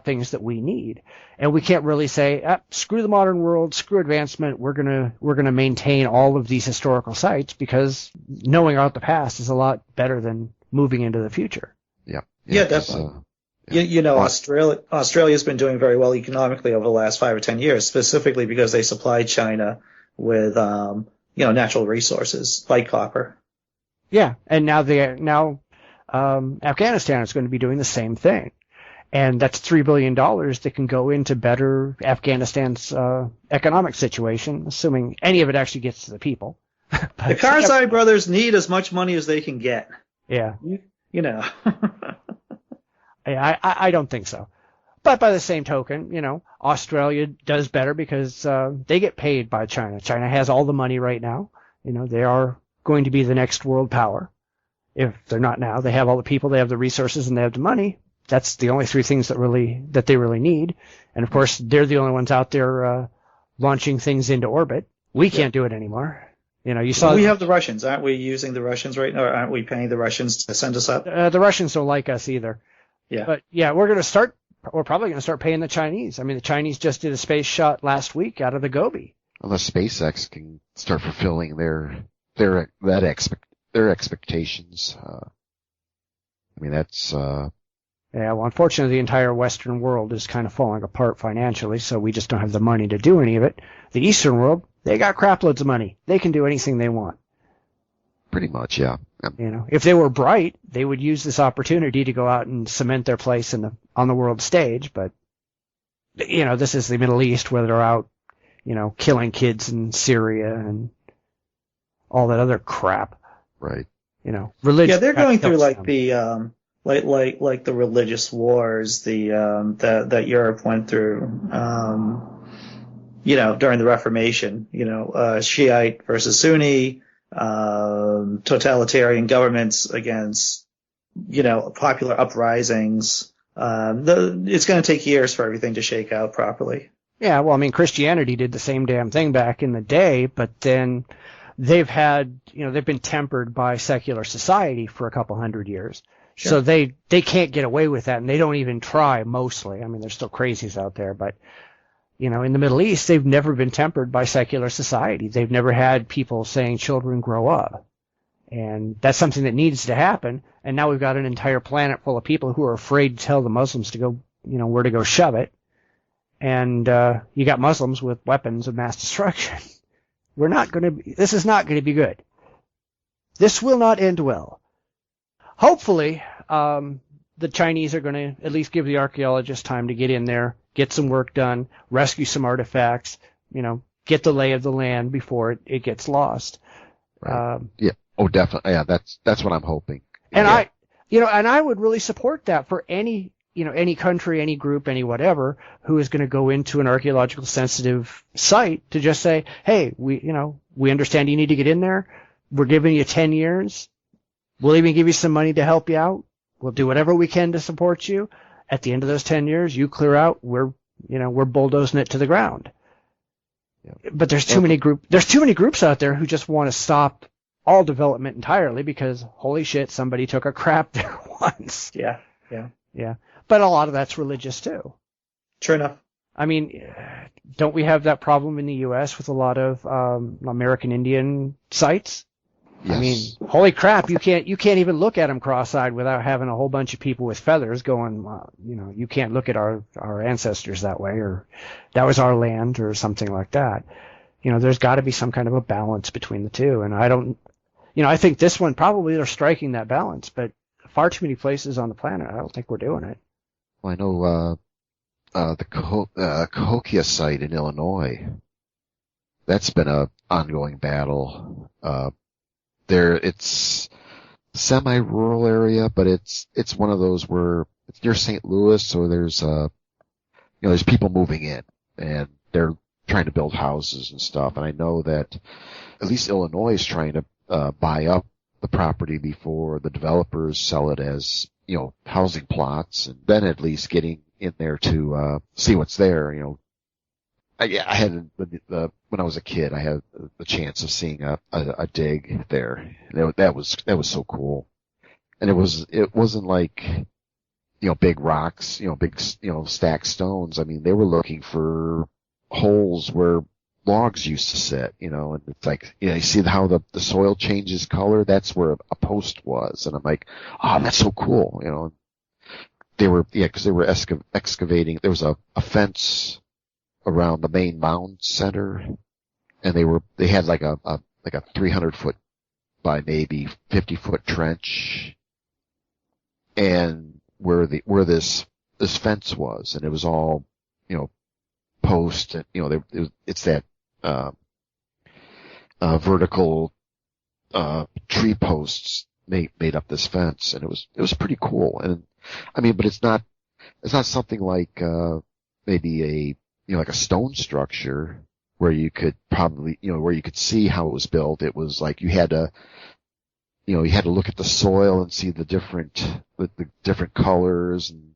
[SPEAKER 2] things that we need. And we can't really say, screw the modern world, screw advancement, we're gonna maintain all of these historical sites, because knowing about the past is a lot better than moving into the future.
[SPEAKER 3] Yeah, definitely. Australia's been doing very well economically over the last 5 or 10 years, specifically because they supplied China with, natural resources like copper.
[SPEAKER 2] Yeah, and now Afghanistan is going to be doing the same thing, and that's $3 billion that can go into better Afghanistan's economic situation, assuming any of it actually gets to the people.
[SPEAKER 3] The Karzai brothers need as much money as they can get.
[SPEAKER 2] Yeah,
[SPEAKER 3] I
[SPEAKER 2] don't think so. But by the same token, Australia does better because they get paid by China. China has all the money right now. They are going to be the next world power. If they're not now, they have all the people, they have the resources, and they have the money. That's the only three things that they really need. And of course, they're the only ones out there launching things into orbit. We can't do it anymore. You saw
[SPEAKER 3] we have the Russians. Aren't we using the Russians right now? Or aren't we paying the Russians to send us up?
[SPEAKER 2] The Russians don't like us either.
[SPEAKER 3] Yeah.
[SPEAKER 2] But yeah, we're probably going to start paying the Chinese. I mean, the Chinese just did a space shot last week out of the Gobi.
[SPEAKER 4] Unless SpaceX can start fulfilling their expectations. That's.
[SPEAKER 2] Yeah, well, unfortunately, the entire Western world is kind of falling apart financially, so we just don't have the money to do any of it. The Eastern world, they got crap loads of money. They can do anything they want.
[SPEAKER 4] Pretty much, yeah.
[SPEAKER 2] If they were bright, they would use this opportunity to go out and cement their place on the world stage. But, this is the Middle East where they're out, killing kids in Syria and all that other crap.
[SPEAKER 4] Right.
[SPEAKER 2] Religion.
[SPEAKER 3] Yeah, they're going through like the like the religious wars that Europe went through. During the Reformation. Shiite versus Sunni. Totalitarian governments against, popular uprisings. It's going to take years for everything to shake out properly.
[SPEAKER 2] Yeah, well, I mean, Christianity did the same damn thing back in the day, but then they've been tempered by secular society for a couple hundred years. Sure. So they can't get away with that, and they don't even try mostly. I mean, there's still crazies out there, but in the Middle East, they've never been tempered by secular society. They've never had people saying children grow up. And that's something that needs to happen. And now we've got an entire planet full of people who are afraid to tell the Muslims to go, where to go shove it. And you got Muslims with weapons of mass destruction. This is not going to be good. This will not end well. Hopefully, the Chinese are going to at least give the archaeologists time to get in there, get some work done, rescue some artifacts, get the lay of the land before it gets lost.
[SPEAKER 4] Right. Yeah. Oh, definitely. Yeah, that's what I'm hoping.
[SPEAKER 2] And
[SPEAKER 4] yeah.
[SPEAKER 2] and I would really support that for any country, any group, any whatever who is going to go into an archaeological sensitive site to just say, hey, we understand you need to get in there. We're giving you 10 years. We'll even give you some money to help you out. We'll do whatever we can to support you. At the end of those 10 years, you clear out. We're bulldozing it to the ground. Yeah. But there's too many groups out there who just want to stop all development entirely because holy shit, somebody took a crap there once.
[SPEAKER 3] Yeah.
[SPEAKER 2] But a lot of that's religious too.
[SPEAKER 3] True enough.
[SPEAKER 2] I mean, don't we have that problem in the U.S. with a lot of American Indian sites?
[SPEAKER 4] Yes.
[SPEAKER 2] I mean, holy crap, you can't even look at them cross-eyed without having a whole bunch of people with feathers going, you can't look at our ancestors that way, or that was our land, or something like that. There's got to be some kind of a balance between the two, and I think this one probably they're striking that balance, but far too many places on the planet, I don't think we're doing it.
[SPEAKER 4] Well, I know the Cahokia site in Illinois, that's been a ongoing battle. It's semi-rural area, but it's one of those where it's near St. Louis, so there's there's people moving in and they're trying to build houses and stuff. And I know that at least Illinois is trying to buy up the property before the developers sell it as housing plots, and then at least getting in there to see what's there. I had when I was a kid, I had the chance of seeing a dig there. That was so cool, and it wasn't like big rocks, big stacked stones. I mean, they were looking for holes where logs used to sit, and it's like you see how the soil changes color. That's where a post was, and I'm like, oh, that's so cool, They were because they were excavating. There was a fence around the main mound center, and they had like a 300-foot by maybe 50-foot trench, and where this fence was, and it was all post, and it's that vertical tree posts made up this fence, and it was pretty cool. And I mean, but it's not something like maybe like a stone structure where you could probably, where you could see how it was built. It was like you had to look at the soil and see the different colors and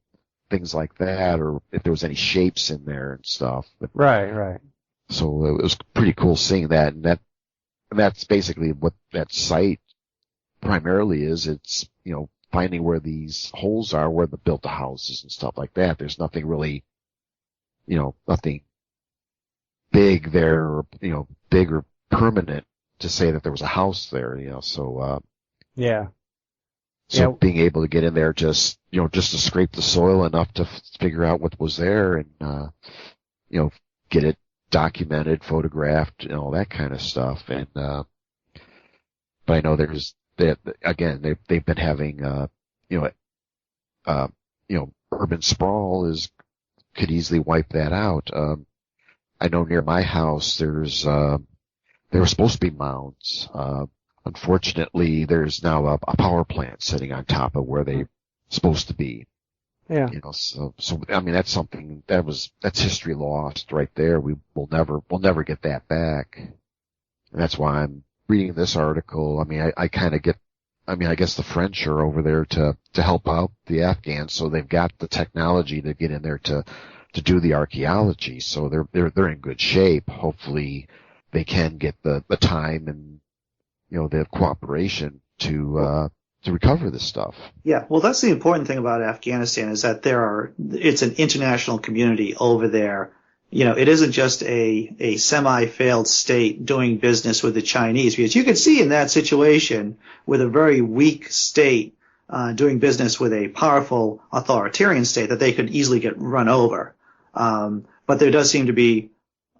[SPEAKER 4] things like that, or if there was any shapes in there and stuff. But,
[SPEAKER 2] right.
[SPEAKER 4] So it was pretty cool seeing that, and that's basically what that site primarily is. It's, finding where these holes are, where they built the houses and stuff like that. There's nothing really, nothing big there, or, big or permanent to say that there was a house there, so,
[SPEAKER 2] yeah.
[SPEAKER 4] So being able to get in there just to scrape the soil enough to figure out what was there and, get it documented, photographed, and all that kind of stuff. And, but I know there's that, again, they've been having, urban sprawl could easily wipe that out. I know near my house there were supposed to be mounds. Unfortunately, there's now a power plant sitting on top of where they're supposed to be.
[SPEAKER 2] Yeah.
[SPEAKER 4] So I mean, that's something that's history lost right there. We'll never get that back. And that's why I'm reading this article. I mean, I guess the French are over there to help out the Afghans, so they've got the technology to get in there to do the archaeology. So they're in good shape. Hopefully they can get the time and, the cooperation to recover this stuff.
[SPEAKER 3] Yeah, well, that's the important thing about Afghanistan is that it's an international community over there. It isn't just a semi-failed state doing business with the Chinese, because you can see in that situation with a very weak state doing business with a powerful authoritarian state that they could easily get run over. But there does seem to be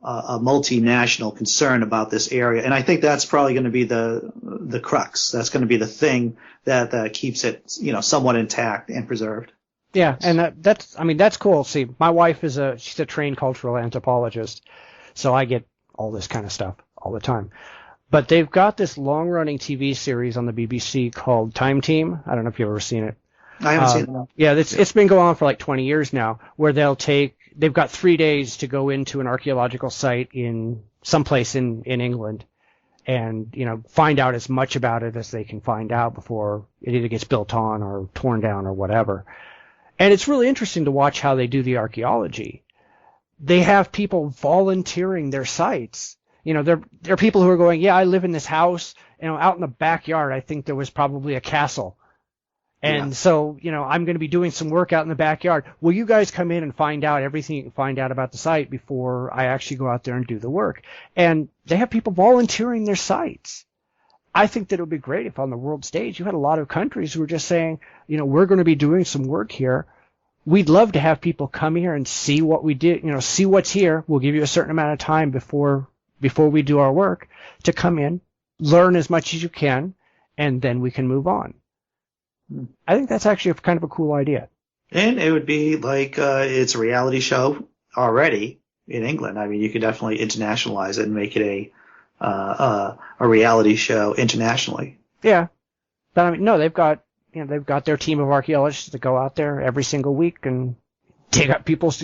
[SPEAKER 3] a multinational concern about this area. And I think that's probably going to be the crux. That's going to be the thing that keeps it, somewhat intact and preserved.
[SPEAKER 2] Yeah, and that's cool. See, my wife she's a trained cultural anthropologist, so I get all this kind of stuff all the time. But they've got this long-running TV series on the BBC called Time Team. I don't know if you've ever seen it.
[SPEAKER 3] I haven't seen it. No.
[SPEAKER 2] Yeah, it's been going on for like 20 years now, where they've got 3 days to go into an archaeological site in someplace in England and, find out as much about it as they can find out before it either gets built on or torn down or whatever. And it's really interesting to watch how they do the archaeology. They have people volunteering their sites. There are people who are going, yeah, I live in this house, out in the backyard, I think there was probably a castle. And so, I'm going to be doing some work out in the backyard. Will you guys come in and find out everything you can find out about the site before I actually go out there and do the work? And they have people volunteering their sites. I think that it would be great if on the world stage you had a lot of countries who were just saying, we're going to be doing some work here. We'd love to have people come here and see what we did, see what's here. We'll give you a certain amount of time before we do our work to come in, learn as much as you can, and then we can move on. I think that's actually kind of a cool idea.
[SPEAKER 3] And it would be like it's a reality show already in England. I mean, you could definitely internationalize it and make it a reality show internationally.
[SPEAKER 2] Yeah, but I mean, no, they've got their team of archaeologists that go out there every single week and dig up people's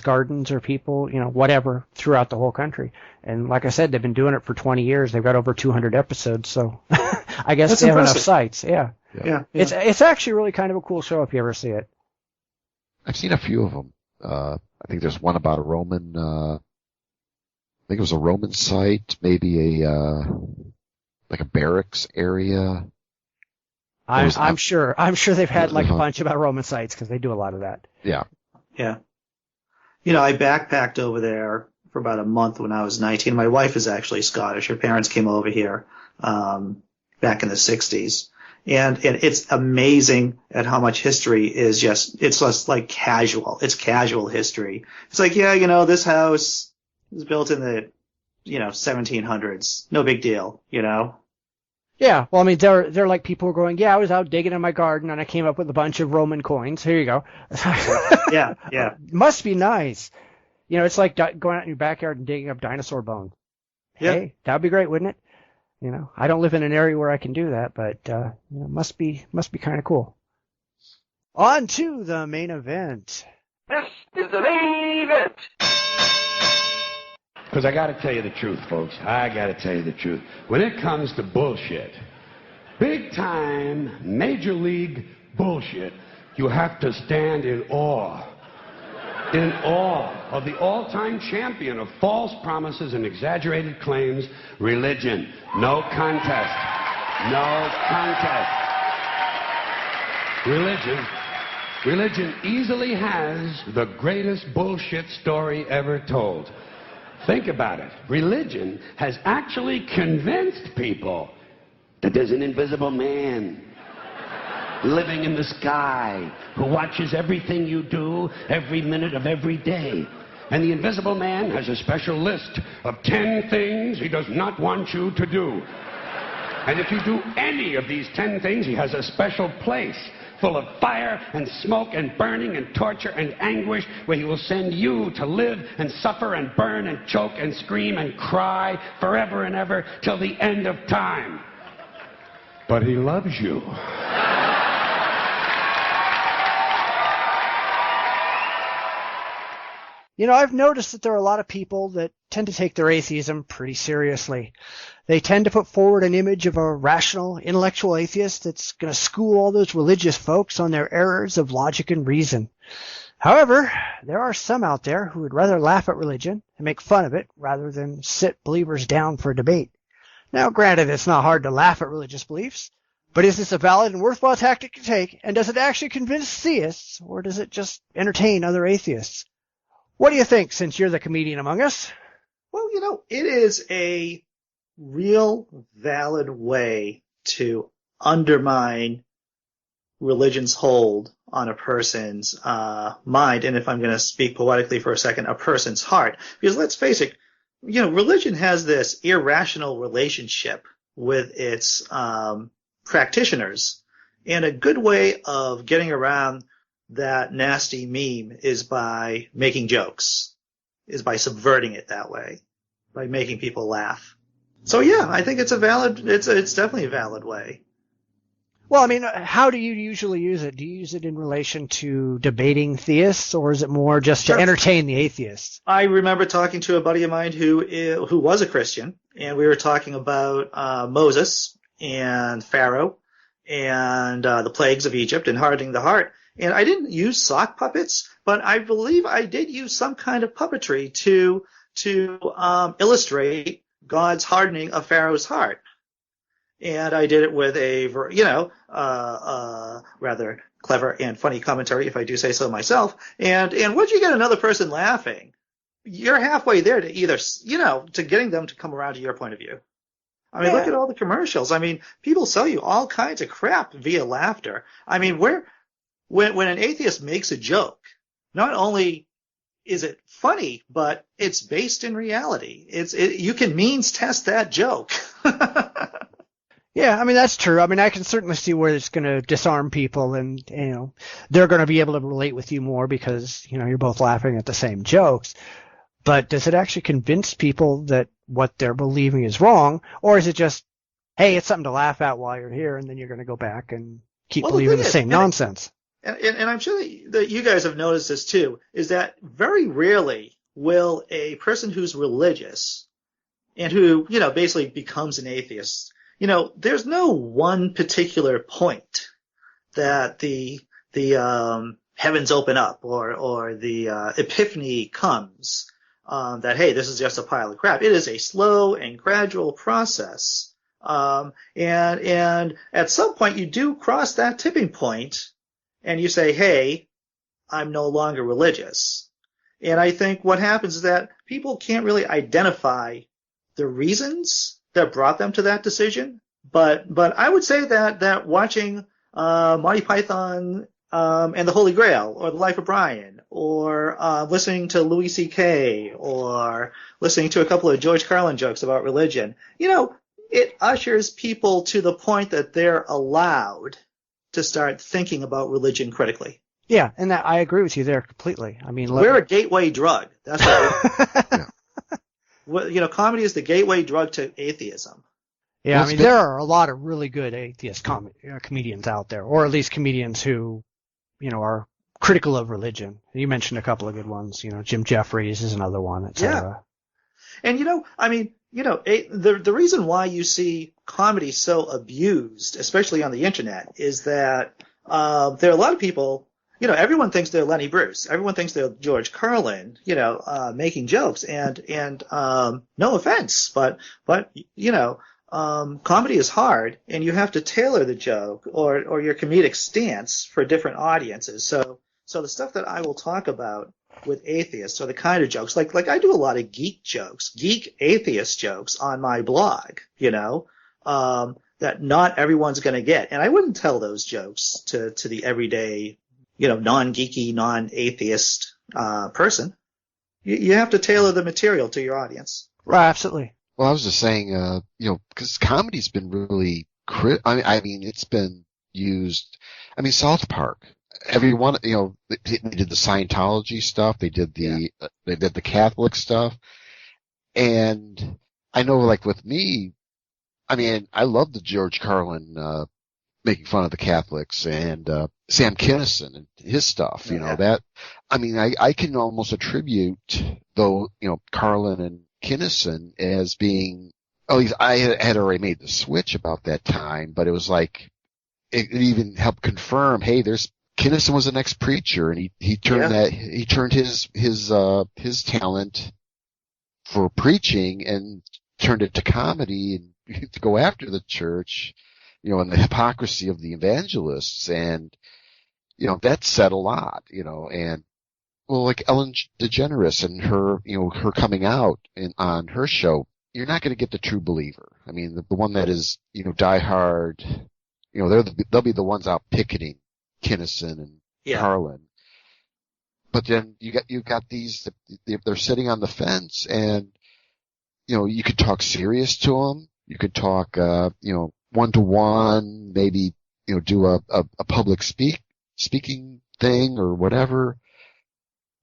[SPEAKER 2] gardens or people, whatever throughout the whole country. And like I said, they've been doing it for 20 years. They've got over 200 episodes, so I guess
[SPEAKER 3] that's
[SPEAKER 2] they have
[SPEAKER 3] impressive.
[SPEAKER 2] Enough sites. Yeah.
[SPEAKER 3] Yeah.
[SPEAKER 2] It's actually really kind of a cool show if you ever see it.
[SPEAKER 4] I've seen a few of them. I think there's one about a Roman, I think it was a Roman site, maybe like a barracks area.
[SPEAKER 2] I'm sure they've had like a bunch about Roman sites because they do a lot of that.
[SPEAKER 4] Yeah.
[SPEAKER 3] Yeah. I backpacked over there for about a month when I was 19. My wife is actually Scottish. Her parents came over here back in the 60s. And it's amazing at how much history is it's just like casual. It's casual history. It's like, this house was built in the, 1700s. No big deal,
[SPEAKER 2] Yeah, well, I mean, they're like people who are going, yeah, I was out digging in my garden and I came up with a bunch of Roman coins. Here you go.
[SPEAKER 3] Yeah.
[SPEAKER 2] Must be nice. It's like going out in your backyard and digging up dinosaur bones.
[SPEAKER 3] Yeah.
[SPEAKER 2] Hey, that'd be great, wouldn't it? I don't live in an area where I can do that, but must be kind of cool. On to the main event.
[SPEAKER 5] This is the main event.
[SPEAKER 6] Because I got to tell you the truth, folks. I got to tell you the truth. When it comes to bullshit, big time, major league bullshit, you have to stand in awe. In awe of the all-time champion of false promises and exaggerated claims, religion. No contest. No contest. Religion easily has the greatest bullshit story ever told. Think about it. Religion has actually convinced people that there's an invisible man living in the sky who watches everything you do every minute of every day. And the invisible man has a special list of 10 things he does not want you to do. And if you do any of these 10 things, he has a special place full of fire and smoke and burning and torture and anguish where he will send you to live and suffer and burn and choke and scream and cry forever and ever till the end of time. But he loves you.
[SPEAKER 2] I've noticed that there are a lot of people that tend to take their atheism pretty seriously. They tend to put forward an image of a rational, intellectual atheist that's going to school all those religious folks on their errors of logic and reason. However, there are some out there who would rather laugh at religion and make fun of it rather than sit believers down for a debate. Now, granted, it's not hard to laugh at religious beliefs, but is this a valid and worthwhile tactic to take, and does it actually convince theists, or does it just entertain other atheists? What do you think, since you're the comedian among us?
[SPEAKER 3] Well, it is a real valid way to undermine religion's hold on a person's mind, and if I'm going to speak poetically for a second, a person's heart. Because let's face it, religion has this irrational relationship with its practitioners, and a good way of getting around that nasty meme is by making jokes, is by subverting it that way, by making people laugh. So yeah, I think it's definitely a valid way.
[SPEAKER 2] Well, I mean, how do you usually use it? Do you use it in relation to debating theists, or is it more just to entertain the atheists?
[SPEAKER 3] I remember talking to a buddy of mine who was a Christian, and we were talking about Moses and Pharaoh and the plagues of Egypt and hardening the heart. And I didn't use sock puppets, but I believe I did use some kind of puppetry to illustrate God's hardening of Pharaoh's heart. And I did it with a, rather clever and funny commentary, if I do say so myself. And once you get another person laughing, you're halfway there to either, to getting them to come around to your point of view. I mean, look at all the commercials. I mean, people sell you all kinds of crap via laughter. I mean, when an atheist makes a joke, not only is it funny, but it's based in reality. You can means test that joke.
[SPEAKER 2] Yeah, I mean, that's true. I mean, I can certainly see where it's going to disarm people, and, they're going to be able to relate with you more because, you're both laughing at the same jokes. But does it actually convince people that what they're believing is wrong, or is it just, hey, it's something to laugh at while you're here, and then you're going to go back and keep believing the same nonsense?
[SPEAKER 3] And I'm sure that you guys have noticed this too, is that very rarely will a person who's religious and who, basically becomes an atheist, there's no one particular point that the heavens open up or the epiphany comes, that, hey, this is just a pile of crap. It is a slow and gradual process. And at some point you do cross that tipping point and you say, hey, I'm no longer religious. And I think what happens is that people can't really identify the reasons that brought them to that decision. But I would say that watching Monty Python and the Holy Grail, or The Life of Brian, or listening to Louis C.K., or listening to a couple of George Carlin jokes about religion, it ushers people to the point that they're allowed to start thinking about religion critically.
[SPEAKER 2] Yeah, and I agree with you there completely. I mean,
[SPEAKER 3] we're a gateway drug. That's what comedy is the gateway drug to atheism.
[SPEAKER 2] Yeah, I mean, there are a lot of really good atheist comedians out there, or at least comedians who, are critical of religion. You mentioned a couple of good ones. Jim Jeffries is another one, etc.
[SPEAKER 3] Yeah. And, the reason why you see comedy so abused, especially on the internet, is that there are a lot of people, everyone thinks they're Lenny Bruce. Everyone thinks they're George Carlin, making jokes. And no offense, but comedy is hard, and you have to tailor the joke or your comedic stance for different audiences. So the stuff that I will talk about with atheists are the kind of jokes, like I do a lot of geek atheist jokes on my blog, that not everyone's going to get. And I wouldn't tell those jokes to the everyday, non-geeky, non-atheist person. You have to tailor the material to your audience.
[SPEAKER 2] Right, absolutely.
[SPEAKER 4] Well, I was just saying, because comedy's been really I mean, it's been used. I mean, South Park. Everyone, they did the Scientology stuff. They did the Catholic stuff. And I know, like with me, I mean, I love the George Carlin, making fun of the Catholics, and, Sam Kinison and his stuff, that, I mean, I can almost attribute, though, Carlin and Kinison as being, at least I had already made the switch about that time, but it was like, it even helped confirm, hey, Kinison was the next preacher, and he turned his talent for preaching and turned it to comedy and to go after the church, and the hypocrisy of the evangelists, and that said a lot, and well, like Ellen DeGeneres and her coming out on her show, you're not going to get the true believer. I mean, the one that is diehard, they'll be the ones out picketing Kinnison and
[SPEAKER 3] Yeah.
[SPEAKER 4] Carlin. But then you got these, they're sitting on the fence, and, you could talk serious to them. You could talk, one-to-one, maybe, do a public speaking thing or whatever.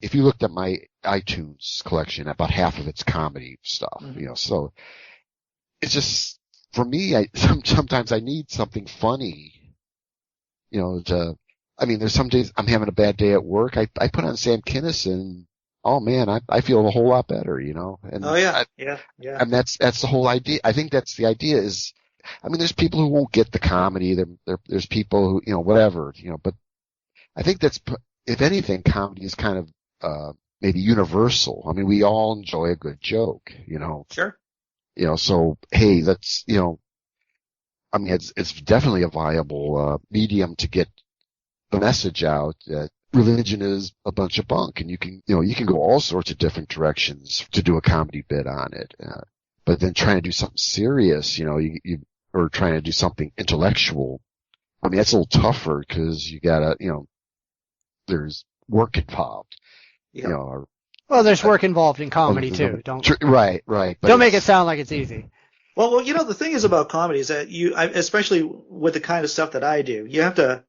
[SPEAKER 4] If you looked at my iTunes collection, about half of it's comedy stuff, so it's just, for me, sometimes I need something funny, there's some days I'm having a bad day at work. I put on Sam Kinison. Oh man, I feel a whole lot better, and
[SPEAKER 3] Oh yeah. Yeah.
[SPEAKER 4] and that's the whole idea. I think that's the idea is, there's people who won't get the comedy. There's people who, whatever, but I think that's, if anything, comedy is kind of, maybe universal. We all enjoy a good joke,
[SPEAKER 3] Sure.
[SPEAKER 4] So, hey, that's, it's definitely a viable, medium to get the message out that religion is a bunch of bunk, and you can go all sorts of different directions to do a comedy bit on it. But then trying to do something serious, or trying to do something intellectual, that's a little tougher because you gotta, there's work involved,
[SPEAKER 3] Yeah.
[SPEAKER 2] Well, there's work involved in comedy too.
[SPEAKER 4] Right. But
[SPEAKER 2] don't make it sound like it's easy.
[SPEAKER 3] Well, the thing is about comedy is that especially with the kind of stuff that I do, you have to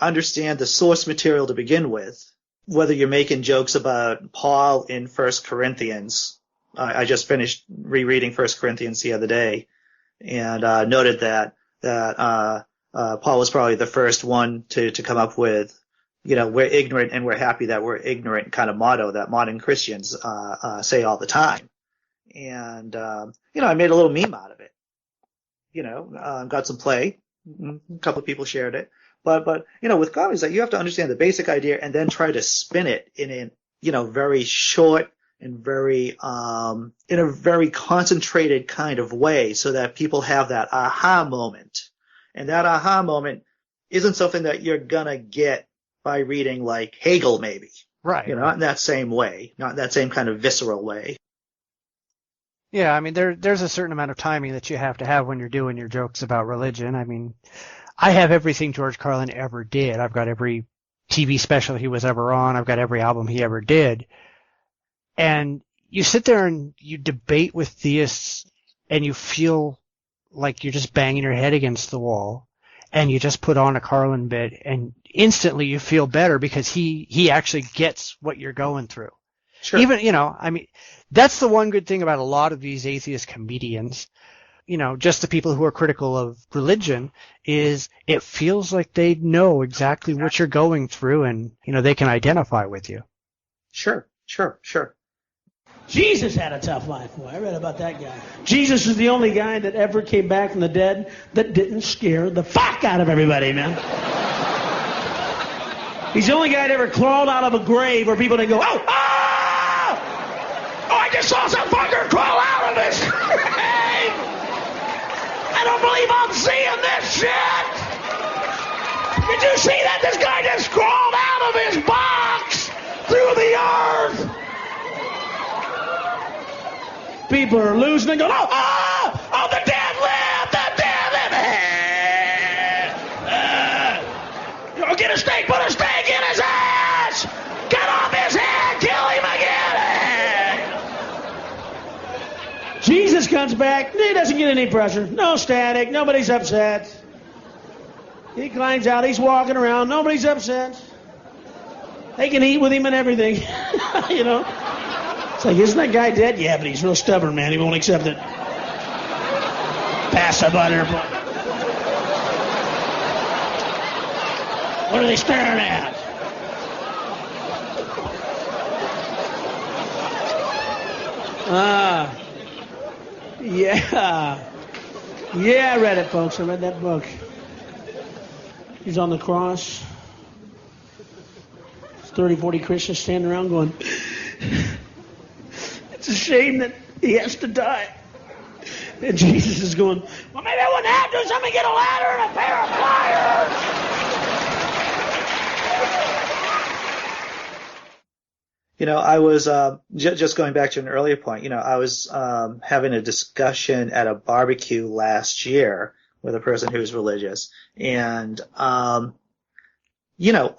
[SPEAKER 3] understand the source material to begin with. Whether you're making jokes about Paul in 1 Corinthians, I just finished rereading 1 Corinthians the other day, and noted that Paul was probably the first one to come up with, we're ignorant and we're happy that we're ignorant kind of motto that modern Christians say all the time. And I made a little meme out of it. Got some play. A couple of people shared it. But with comedy, is that you have to understand the basic idea and then try to spin it in a very short and very in a very concentrated kind of way, so that people have that aha moment. And that aha moment isn't something that you're gonna get by reading like Hegel, maybe.
[SPEAKER 2] Right.
[SPEAKER 3] Not in that same way, not in that same kind of visceral way.
[SPEAKER 2] Yeah, there's a certain amount of timing that you have to have when you're doing your jokes about religion. I have everything George Carlin ever did. I've got every TV special he was ever on. I've got every album he ever did. And you sit there and you debate with theists, and you feel like you're just banging your head against the wall, and you just put on a Carlin bit, and instantly you feel better because he actually gets what you're going through.
[SPEAKER 3] Sure.
[SPEAKER 2] Even, that's the one good thing about a lot of these atheist comedians. Just the people who are critical of religion, is it feels like they know exactly what you're going through, and, they can identify with you.
[SPEAKER 3] Sure.
[SPEAKER 7] Jesus had a tough life, boy. I read about that guy. Jesus is the only guy that ever came back from the dead that didn't scare the fuck out of everybody, man. He's the only guy that ever crawled out of a grave where people didn't go, oh, I just saw some fucker crawl out of this grave. I don't believe I'm seeing this shit. Did you see that? This guy just crawled out of his box through the earth. People are losing and going, oh, the dead live, the dead live. Get a stake, put a stake in his ass. Cut off his head, kill him again. Jesus comes back. He doesn't get any pressure. No static. Nobody's upset. He climbs out. He's walking around. Nobody's upset. They can eat with him and everything. It's like, isn't that guy dead? Yeah, but he's real stubborn, man. He won't accept it. Pass the butter. What are they staring at? Yeah. Yeah, I read it, folks. I read that book. He's on the cross. 30, 40 Christians standing around going, it's a shame that he has to die. And Jesus is going, well, maybe I wouldn't have to. Somebody get a ladder and a pair of pliers.
[SPEAKER 3] I was just going back to an earlier point. I was having a discussion at a barbecue last year with a person who's religious, and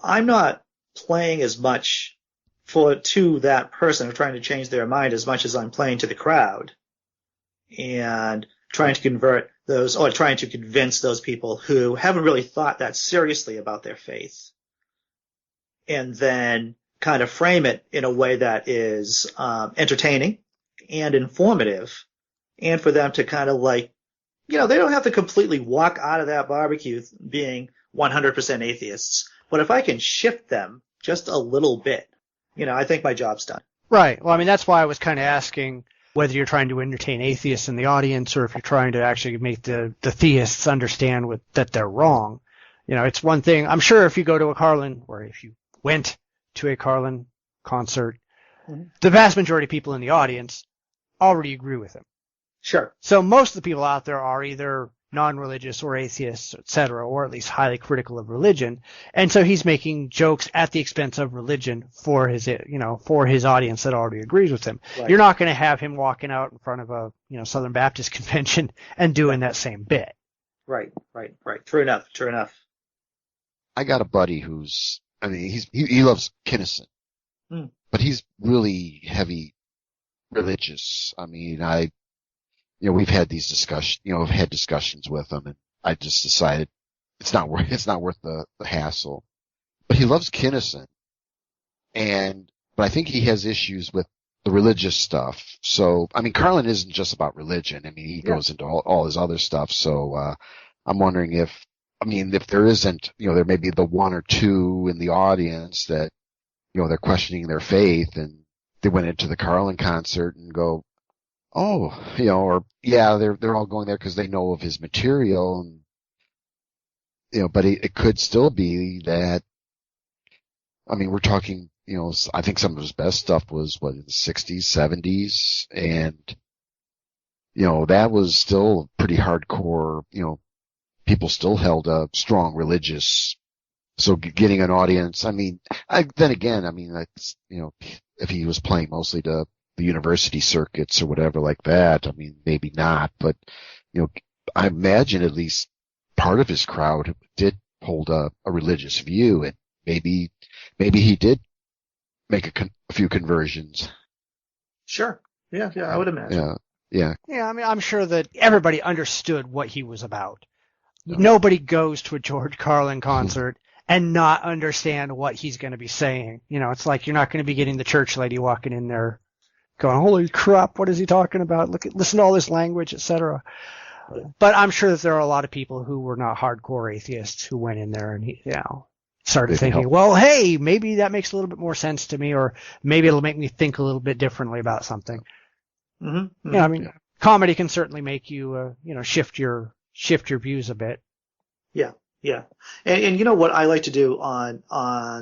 [SPEAKER 3] I'm not playing as much to that person or trying to change their mind as much as I'm playing to the crowd and trying to trying to convince those people who haven't really thought that seriously about their faith, and then kind of frame it in a way that is entertaining and informative, and for them to kind of they don't have to completely walk out of that barbecue being 100% atheists, but if I can shift them just a little bit, I think my job's done.
[SPEAKER 2] Right. Well, I mean, that's why I was kind of asking whether you're trying to entertain atheists in the audience or if you're trying to actually make the theists understand that they're wrong. It's one thing. I'm sure if you go to a Carlin, or if you went to a Carlin concert, the vast majority of people in the audience already agree with him.
[SPEAKER 3] Sure.
[SPEAKER 2] So most of the people out there are either non-religious or atheists, etc., or at least highly critical of religion. And so he's making jokes at the expense of religion for his audience that already agrees with him. Right. You're not going to have him walking out in front of a, Southern Baptist convention and doing that same bit.
[SPEAKER 3] Right. True enough.
[SPEAKER 4] I got a buddy he loves Kinnison, but he's really heavy religious. I mean, we've had these discussions, I've had discussions with him, and I just decided it's not worth the hassle. But he loves Kinnison, but I think he has issues with the religious stuff. So, I mean, Carlin isn't just about religion. I mean, he goes into all his other stuff. So, I'm wondering if there isn't, there may be the one or two in the audience that, they're questioning their faith, and they went into the Carlin concert and go, they're all going there because they know of his material, and but it could still be that. I mean, we're talking, I think some of his best stuff was in the 60s, 70s, and that was still pretty hardcore. People still held a strong religious. So getting an audience, if he was playing mostly to the university circuits or whatever like that, I mean, maybe not, but, I imagine at least part of his crowd did hold a religious view, and maybe he did make a few conversions.
[SPEAKER 3] Sure. Yeah, I would imagine.
[SPEAKER 4] Yeah.
[SPEAKER 2] Yeah, I mean, I'm sure that everybody understood what he was about. Nobody goes to a George Carlin concert and not understand what he's going to be saying. It's like you're not going to be getting the church lady walking in there going, holy crap, what is he talking about? Listen to all this language, etc. But I'm sure that there are a lot of people who were not hardcore atheists who went in there and started thinking, well, hey, maybe that makes a little bit more sense to me, or maybe it'll make me think a little bit differently about something.
[SPEAKER 3] Mm-hmm.
[SPEAKER 2] Comedy can certainly make you, shift your views a bit.
[SPEAKER 3] Yeah. And what I like to do on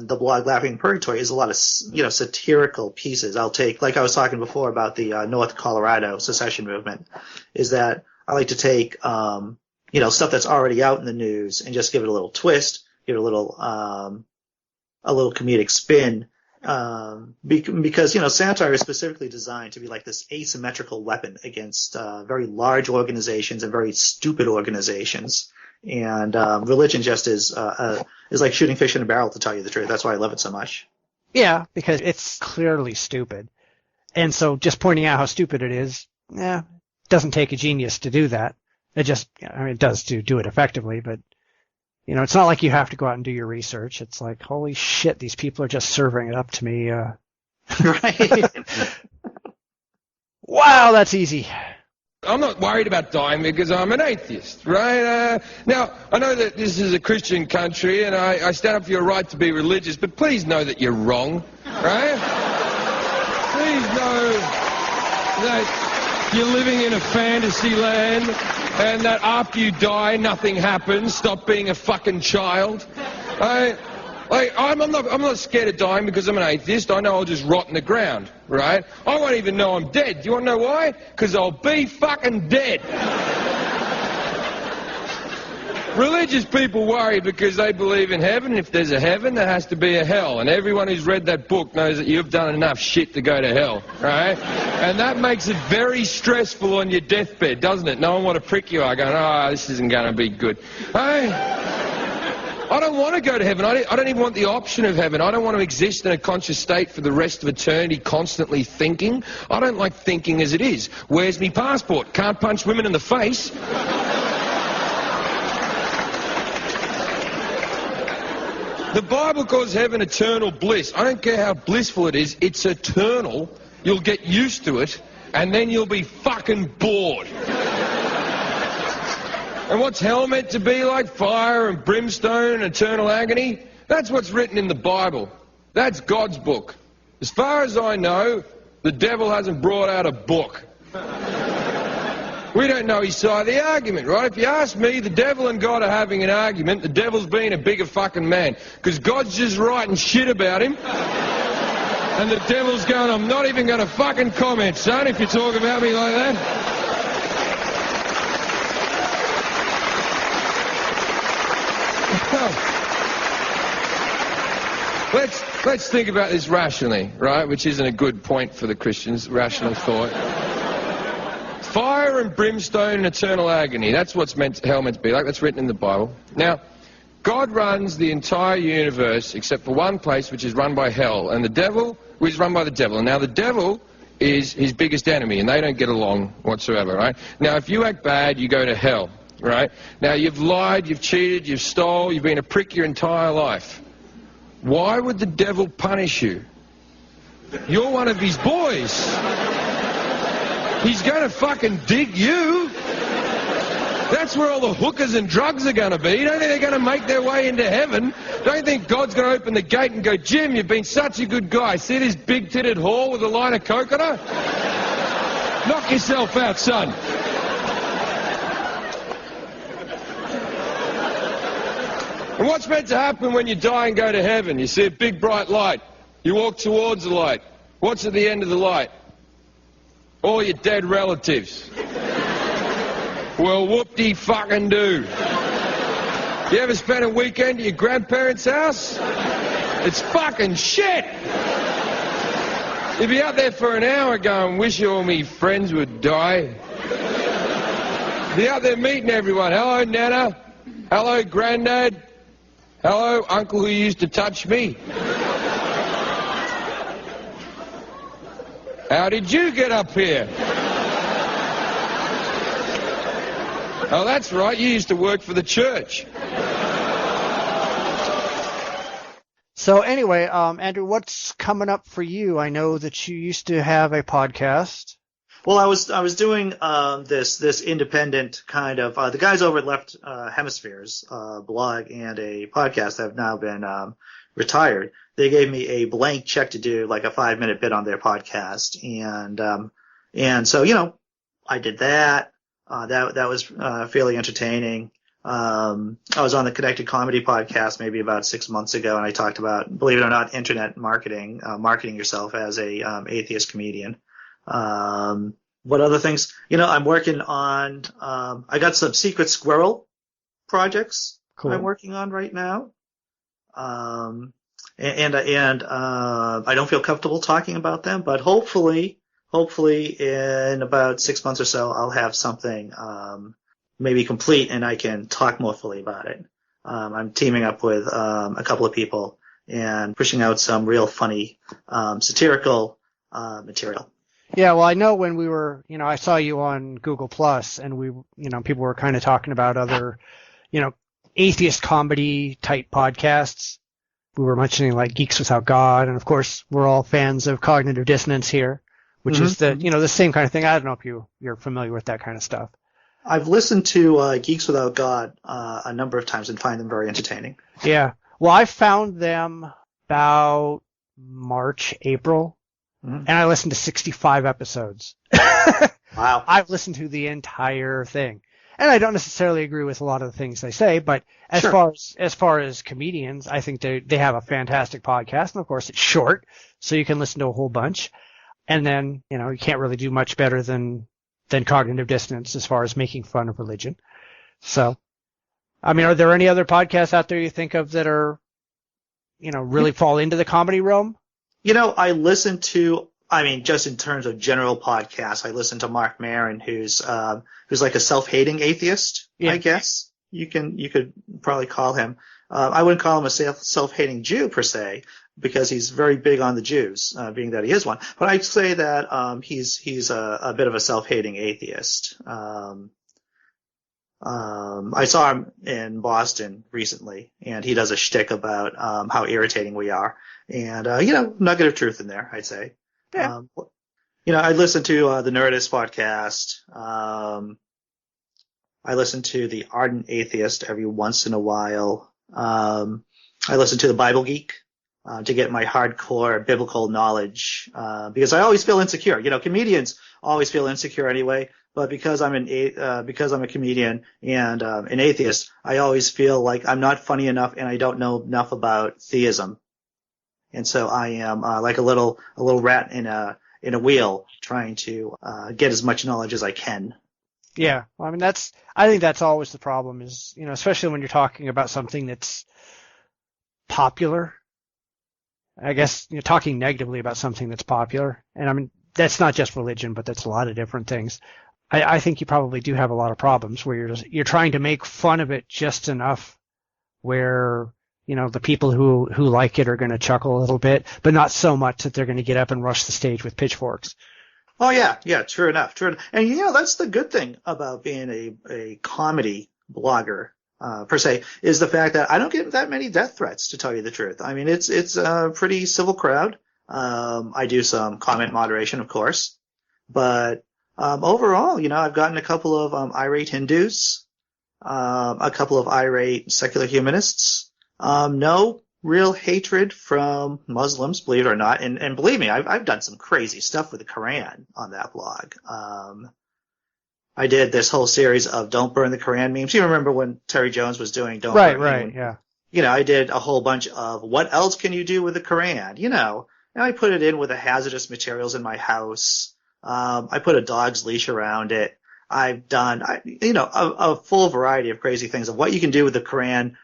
[SPEAKER 3] the blog Laughing in Purgatory is a lot of, satirical pieces. I'll take, like I was talking before about the North Colorado secession movement, is that I like to take, stuff that's already out in the news and just give it a little twist, give it a little comedic spin, because, satire is specifically designed to be like this asymmetrical weapon against, very large organizations and very stupid organizations. And religion just is like shooting fish in a barrel, to tell you the truth. That's why I love it so much.
[SPEAKER 2] Yeah, because it's clearly stupid. And so just pointing out how stupid it is, doesn't take a genius to do that. It just, it does to do it effectively, but, it's not like you have to go out and do your research. It's like, holy shit, these people are just serving it up to me.
[SPEAKER 3] Right.
[SPEAKER 2] Wow, that's easy.
[SPEAKER 6] I'm not worried about dying because I'm an atheist, right? Now, I know that this is a Christian country, and I stand up for your right to be religious, but please know that you're wrong, right? Please know that you're living in a fantasy land, and that after you die, nothing happens. Stop being a fucking child. I'm not scared of dying because I'm an atheist. I know I'll just rot in the ground, right? I won't even know I'm dead. Do you want to know why? Because I'll be fucking dead. Religious people worry because they believe in heaven. If there's a heaven, there has to be a hell. And everyone who's read that book knows that you've done enough shit to go to hell, right? And that makes it very stressful on your deathbed, doesn't it? No one want to prick you out going, this isn't going to be good.
[SPEAKER 8] I don't want to go to heaven. I don't even want the option of heaven. I don't want to exist in a conscious state for the rest of eternity constantly thinking. I don't like thinking as it is. Where's me passport? Can't punch women in the face. The Bible calls heaven eternal bliss. I don't care how blissful it is. It's eternal. You'll get used to it, and then you'll be fucking bored. And what's hell meant to be like? Fire and brimstone and eternal agony? That's what's written in the Bible. That's God's book. As far as I know, the devil hasn't brought out a book. We don't know his side of the argument, right? If you ask me, the devil and God are having an argument. The devil's being a bigger fucking man. Because God's just writing shit about him. And the devil's going, I'm not even going to fucking comment, son, if you talk about me like that. Let's think about this rationally, right? Which isn't a good point for the Christians, rational thought. Fire and brimstone and eternal agony. That's what's hell meant to be like. That's written in the Bible. Now, God runs the entire universe except for one place, which is run by hell. And the devil is run by the devil. And now the devil is his biggest enemy, and they don't get along whatsoever, right? Now, if you act bad, you go to hell, right? Now, you've lied, you've cheated, you've stole, you've been a prick your entire life. Why would the devil punish you? You're one of his boys. He's going to fucking dig you. That's where all the hookers and drugs are going to be. Don't think they're going to make their way into heaven. Don't think God's going to open the gate and go, Jim, you've been such a good guy. See this big-titted whore with a line of coconut? Knock yourself out, son. And what's meant to happen when you die and go to heaven? You see a big bright light. You walk towards the light. What's at the end of the light? All your dead relatives. Well, whoop-de-fucking-do. You ever spent a weekend at your grandparents' house? It's fucking shit. You'd be out there for an hour going, wish all me friends would die. Be out there meeting everyone. Hello, Nana. Hello, Granddad. Hello, Uncle who used to touch me. How did you get up here? Oh, that's right, you used to work for the church.
[SPEAKER 2] So anyway, Andrew, what's coming up for you? I know that you used to have a podcast.
[SPEAKER 3] Well, I was doing this independent kind of the guys over at Left Hemispheres blog and a podcast that have now been retired. They gave me a blank check to do like a 5-minute bit on their podcast, and so I did that. That was fairly entertaining. I was on the Connected Comedy podcast maybe about 6 months ago, and I talked about, believe it or not, internet marketing, marketing yourself as a atheist comedian. What other things? I'm working on, I got some secret squirrel projects cool. I'm working on right now. And I don't feel comfortable talking about them, but hopefully in about 6 months or so, I'll have something, maybe complete and I can talk more fully about it. I'm teaming up with, a couple of people and pushing out some real funny, satirical, material.
[SPEAKER 2] Yeah, well, I know when we were, I saw you on Google Plus, and we, people were kind of talking about other, atheist comedy type podcasts. We were mentioning like Geeks Without God, and of course, we're all fans of Cognitive Dissonance here, which is the same kind of thing. I don't know if you're familiar with that kind of stuff.
[SPEAKER 3] I've listened to Geeks Without God a number of times and find them very entertaining.
[SPEAKER 2] Yeah, well, I found them about March, April. And I listened to 65 episodes.
[SPEAKER 3] Wow.
[SPEAKER 2] I've listened to the entire thing. And I don't necessarily agree with a lot of the things they say, but as far as comedians, I think they have a fantastic podcast. And of course it's short, so you can listen to a whole bunch. And then, you can't really do much better than Cognitive Dissonance as far as making fun of religion. So, I mean, are there any other podcasts out there you think of that are, really fall into the comedy realm?
[SPEAKER 3] I listen to, just in terms of general podcasts, I listen to Mark Maron, who's like a self-hating atheist, yeah. I guess. You could probably call him. I wouldn't call him a self-hating Jew per se, because he's very big on the Jews, being that he is one. But I'd say that he's a bit of a self-hating atheist. I saw him in Boston recently, and he does a shtick about how irritating we are, and nugget of truth in there, I'd say.
[SPEAKER 2] Yeah.
[SPEAKER 3] I listen to the Nerdist podcast. I listen to the Ardent Atheist every once in a while. I listen to the Bible Geek to get my hardcore biblical knowledge, because I always feel insecure. Comedians always feel insecure anyway, but because I'm a comedian and an atheist, I always feel like I'm not funny enough and I don't know enough about theism. And so I am like a little rat in a wheel, trying to get as much knowledge as I can.
[SPEAKER 2] Yeah, I mean I think that's always the problem is, especially when you're talking about something that's popular. I guess you're talking negatively about something that's popular, and I mean that's not just religion, but that's a lot of different things. I think you probably do have a lot of problems where you're trying to make fun of it just enough where the people who like it are going to chuckle a little bit, but not so much that they're going to get up and rush the stage with pitchforks.
[SPEAKER 3] Oh yeah, true enough. And that's the good thing about being a comedy blogger, per se, is the fact that I don't get that many death threats, to tell you the truth. I mean, it's a pretty civil crowd. I do some comment moderation, of course, but overall, I've gotten a couple of irate Hindus, a couple of irate secular humanists. No real hatred from Muslims, believe it or not. And believe me, I've done some crazy stuff with the Quran on that blog. I did this whole series of Don't Burn the Quran memes. You remember when Terry Jones was doing Don't Burn?
[SPEAKER 2] Right, yeah.
[SPEAKER 3] I did a whole bunch of what else can you do with the Quran, and I put it in with the hazardous materials in my house. I put a dog's leash around it. I've done, a full variety of crazy things of what you can do with the Quran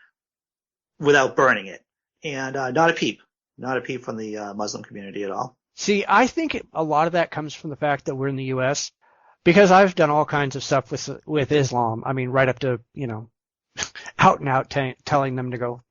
[SPEAKER 3] without burning it. And not a peep from the Muslim community at all.
[SPEAKER 2] See, I think a lot of that comes from the fact that we're in the U.S., because I've done all kinds of stuff with Islam. I mean, right up to, out and out telling them to go,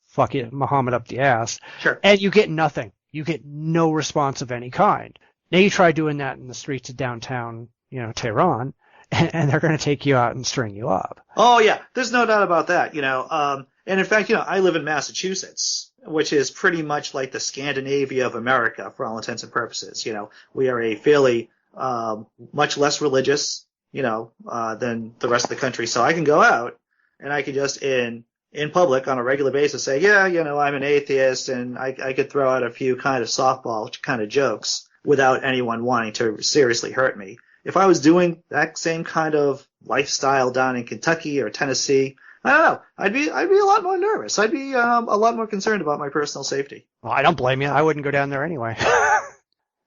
[SPEAKER 2] fuck it, Muhammad up the ass.
[SPEAKER 3] Sure.
[SPEAKER 2] And you get nothing. You get no response of any kind. Now you try doing that in the streets of downtown, Tehran, and they're going to take you out and string you up.
[SPEAKER 3] Oh yeah, there's no doubt about that. And in fact, I live in Massachusetts, which is pretty much like the Scandinavia of America for all intents and purposes. We are a fairly much less religious, than the rest of the country. So I can go out and I can just in public on a regular basis say, yeah, I'm an atheist, and I could throw out a few kind of softball kind of jokes without anyone wanting to seriously hurt me. If I was doing that same kind of lifestyle down in Kentucky or Tennessee, I don't know, I'd be a lot more nervous. I'd be a lot more concerned about my personal safety.
[SPEAKER 2] Well, I don't blame you. I wouldn't go down there anyway.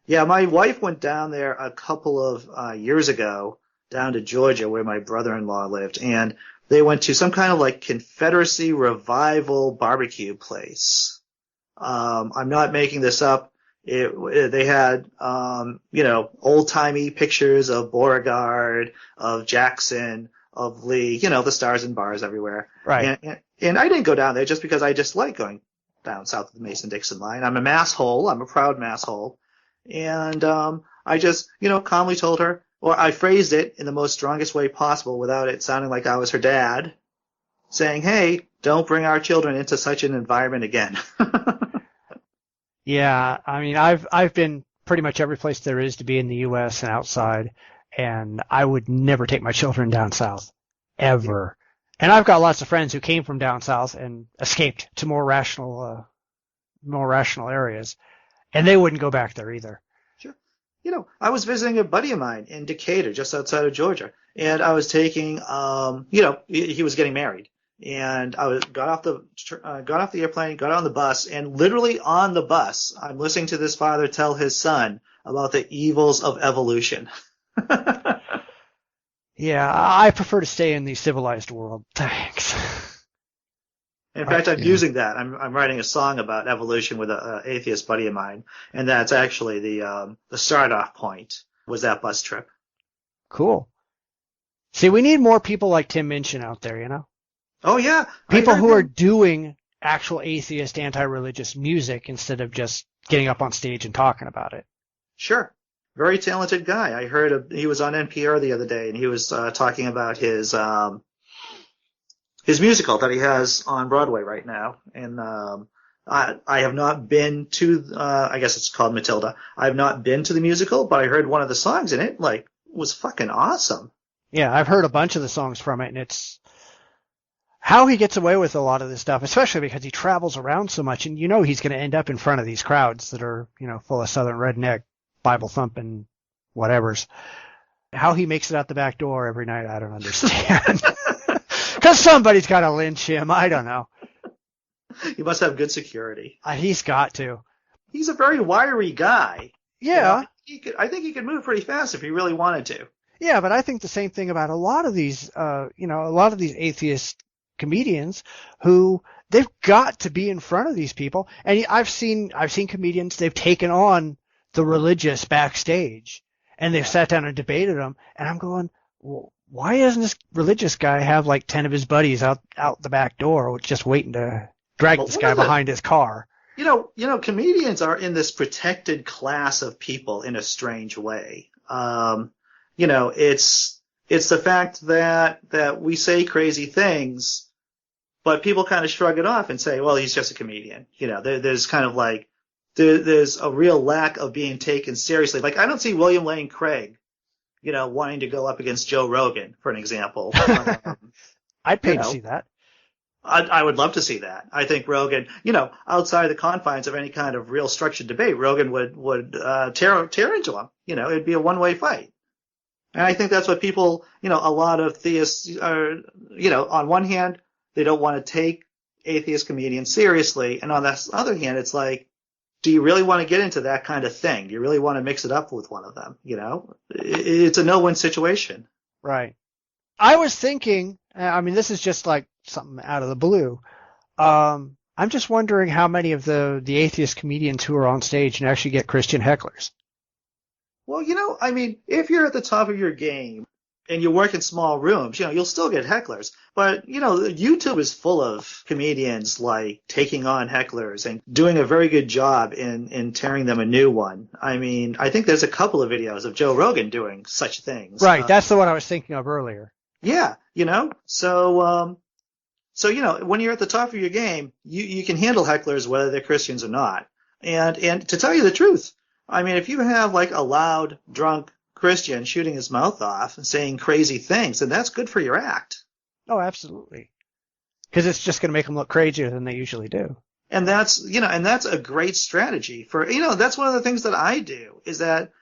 [SPEAKER 3] Yeah, my wife went down there a couple of years ago, down to Georgia where my brother-in-law lived, and they went to some kind of like Confederacy revival barbecue place. I'm not making this up. They had, old-timey pictures of Beauregard, of Jackson, of Lee, the stars and bars everywhere.
[SPEAKER 2] Right.
[SPEAKER 3] And I didn't go down there just because I just like going down south of the Mason-Dixon line. I'm a masshole. I'm a proud masshole. And I just, calmly told her, or I phrased it in the most strongest way possible without it sounding like I was her dad, saying, hey, don't bring our children into such an environment again.
[SPEAKER 2] Yeah, I mean, I've been pretty much every place there is to be in the U.S. and outside, and I would never take my children down south, ever. And I've got lots of friends who came from down south and escaped to more rational areas, and they wouldn't go back there either.
[SPEAKER 3] Sure. I was visiting a buddy of mine in Decatur, just outside of Georgia, and I was taking, he was getting married. And I got off the airplane, got on the bus, and literally on the bus, I'm listening to this father tell his son about the evils of evolution.
[SPEAKER 2] Yeah, I prefer to stay in the civilized world. Thanks.
[SPEAKER 3] In fact, I'm using that. I'm writing a song about evolution with an atheist buddy of mine, and that's actually the start-off point was that bus trip.
[SPEAKER 2] Cool. See, we need more people like Tim Minchin out there,
[SPEAKER 3] Oh yeah,
[SPEAKER 2] People who are doing actual atheist, anti-religious music instead of just getting up on stage and talking about it.
[SPEAKER 3] Sure. Very talented guy. I heard he was on NPR the other day, and he was talking about his musical that he has on Broadway right now. And I have not been to, I guess it's called Matilda. I have not been to the musical, but I heard one of the songs in it, like, was fucking awesome.
[SPEAKER 2] Yeah, I've heard a bunch of the songs from it, and it's how he gets away with a lot of this stuff, especially because he travels around so much, and he's going to end up in front of these crowds that are, full of Southern redneck, Bible thumping whatevers. How he makes it out the back door every night, I don't understand. Because somebody's got to lynch him. I don't know.
[SPEAKER 3] He must have good security.
[SPEAKER 2] He's got to.
[SPEAKER 3] He's a very wiry guy.
[SPEAKER 2] Yeah.
[SPEAKER 3] I think he could move pretty fast if he really wanted to.
[SPEAKER 2] Yeah, but I think the same thing about a lot of these atheist comedians who they've got to be in front of these people. And I've seen comedians, they've taken on the religious backstage and they've sat down and debated them. And I'm going, well, why doesn't this religious guy have like 10 of his buddies out the back door just waiting to drag this guy behind his car?
[SPEAKER 3] Comedians are in this protected class of people in a strange way. It's the fact that we say crazy things, but people kind of shrug it off and say, well, he's just a comedian. There's kind of like, there's a real lack of being taken seriously. Like, I don't see William Lane Craig, wanting to go up against Joe Rogan, for an example.
[SPEAKER 2] I'd pay to see that.
[SPEAKER 3] I would love to see that. I think Rogan, outside the confines of any kind of real structured debate, Rogan would tear into him. It'd be a one-way fight. And I think that's what people, a lot of theists are, on one hand, they don't want to take atheist comedians seriously. And on the other hand, it's like, do you really want to get into that kind of thing? Do you really want to mix it up with one of them? It's a no-win situation.
[SPEAKER 2] Right. I was thinking, this is just like something out of the blue. I'm just wondering how many of the atheist comedians who are on stage and actually get Christian hecklers.
[SPEAKER 3] Well, if you're at the top of your game and you work in small rooms, you'll still get hecklers. But, YouTube is full of comedians like taking on hecklers and doing a very good job in tearing them a new one. I think there's a couple of videos of Joe Rogan doing such things.
[SPEAKER 2] Right. That's the one I was thinking of earlier.
[SPEAKER 3] Yeah. So when you're at the top of your game, you can handle hecklers whether they're Christians or not. And to tell you the truth, if you have like a loud, drunk Christian shooting his mouth off and saying crazy things, then that's good for your act.
[SPEAKER 2] Oh, absolutely. Because it's just going to make them look crazier than they usually do.
[SPEAKER 3] And that's a great strategy for, that's one of the things that I do is that,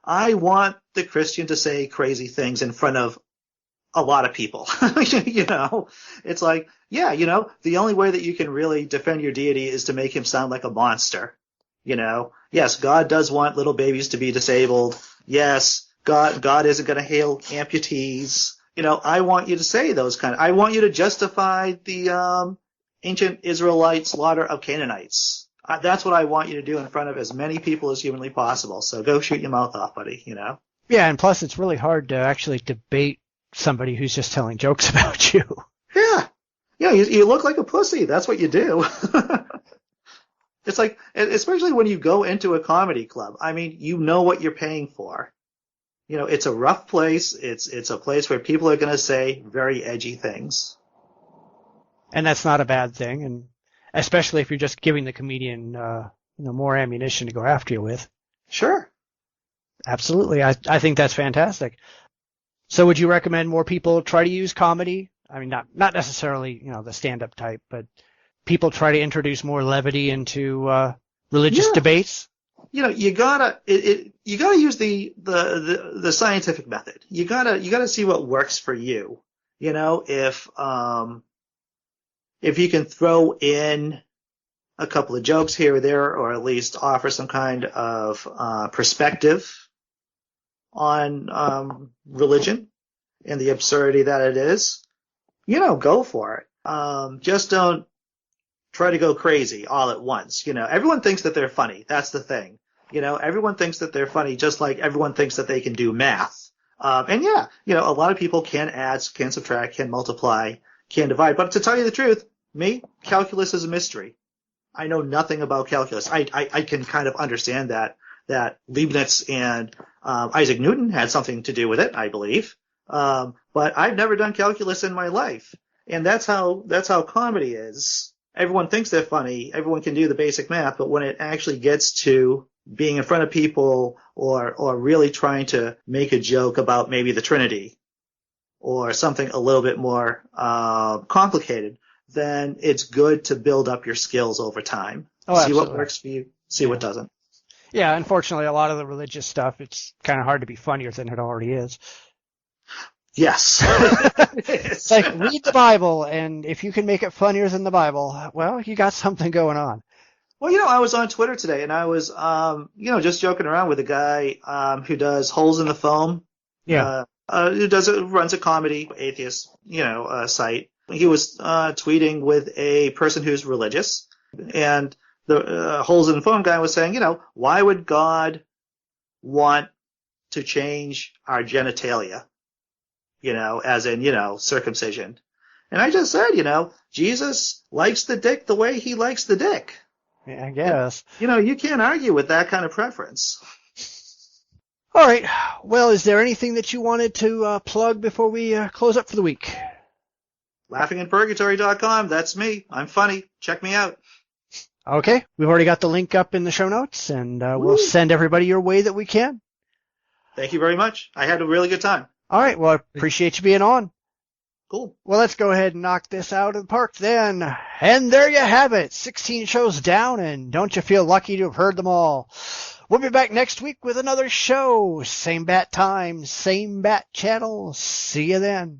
[SPEAKER 3] I want the Christian to say crazy things in front of a lot of people. It's like, the only way that you can really defend your deity is to make him sound like a monster. Yes, God does want little babies to be disabled. Yes, God isn't going to hail amputees. I want you to say those I want you to justify the ancient Israelite slaughter of Canaanites. That's what I want you to do in front of as many people as humanly possible. So go shoot your mouth off, buddy,
[SPEAKER 2] Yeah, and plus it's really hard to actually debate somebody who's just telling jokes about you.
[SPEAKER 3] Yeah. You look like a pussy. That's what you do. It's like, especially when you go into a comedy club, you know what you're paying for. It's a rough place. It's a place where people are going to say very edgy things.
[SPEAKER 2] And that's not a bad thing. And especially if you're just giving the comedian, more ammunition to go after you with.
[SPEAKER 3] Sure.
[SPEAKER 2] Absolutely. I think that's fantastic. So would you recommend more people try to use comedy? Not necessarily, the stand-up type, but people try to introduce more levity into religious debates?
[SPEAKER 3] You gotta use the scientific method. You gotta see what works for you. If you can throw in a couple of jokes here or there, or at least offer some kind of perspective on religion and the absurdity that it is, go for it. Just don't try to go crazy all at once. Everyone thinks that they're funny. That's the thing. Everyone thinks that they're funny, just like everyone thinks that they can do math. A lot of people can add, can subtract, can multiply. can divide. But to tell you the truth, calculus is a mystery. I know nothing about calculus. I can kind of understand that Leibniz and Isaac Newton had something to do with it, I believe. But I've never done calculus in my life. And that's how comedy is. Everyone thinks they're funny. Everyone can do the basic math, but when it actually gets to being in front of people or really trying to make a joke about maybe the Trinity or something a little bit more complicated, then it's good to build up your skills over time. See what works for you, see what doesn't.
[SPEAKER 2] Yeah, unfortunately, a lot of the religious stuff, it's kind of hard to be funnier than it already is.
[SPEAKER 3] Yes.
[SPEAKER 2] It's like, read the Bible, and if you can make it funnier than the Bible, well, you got something going on.
[SPEAKER 3] Well, I was on Twitter today, and I was, just joking around with a guy who does Holes in the Foam.
[SPEAKER 2] Yeah.
[SPEAKER 3] Runs a comedy atheist, site. He was tweeting with a person who's religious, and the Holes in the Foam guy was saying, why would God want to change our genitalia? As in, circumcision. And I just said, Jesus likes the dick the way he likes the dick.
[SPEAKER 2] Yeah, I guess.
[SPEAKER 3] You can't argue with that kind of preference.
[SPEAKER 2] All right. Well, is there anything that you wanted to plug before we close up for the week?
[SPEAKER 3] LaughingInPurgatory.com. That's me. I'm funny. Check me out.
[SPEAKER 2] Okay. We've already got the link up in the show notes, and we'll send everybody your way that we can.
[SPEAKER 3] Thank you very much. I had a really good time.
[SPEAKER 2] All right. Well, I appreciate you being on.
[SPEAKER 3] Cool.
[SPEAKER 2] Well, let's go ahead and knock this out of the park then. And there you have it. 16 shows down, and don't you feel lucky to have heard them all? We'll be back next week with another show. Same bat time, same bat channel. See you then.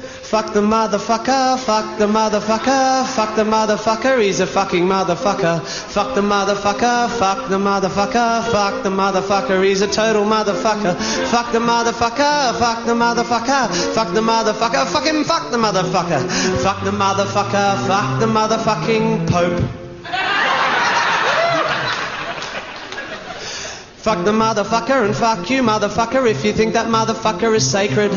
[SPEAKER 9] Fuck the motherfucker, fuck the motherfucker, fuck the motherfucker, he's a fucking motherfucker. Fuck the motherfucker, fuck the motherfucker, fuck the motherfucker, he's a total motherfucker. Fuck the motherfucker, fuck the motherfucker, fuck the motherfucker, fuck him, fuck the motherfucker. Fuck the motherfucker, fuck the motherfucking Pope. Fuck the motherfucker and fuck you, motherfucker, if you think that motherfucker is sacred.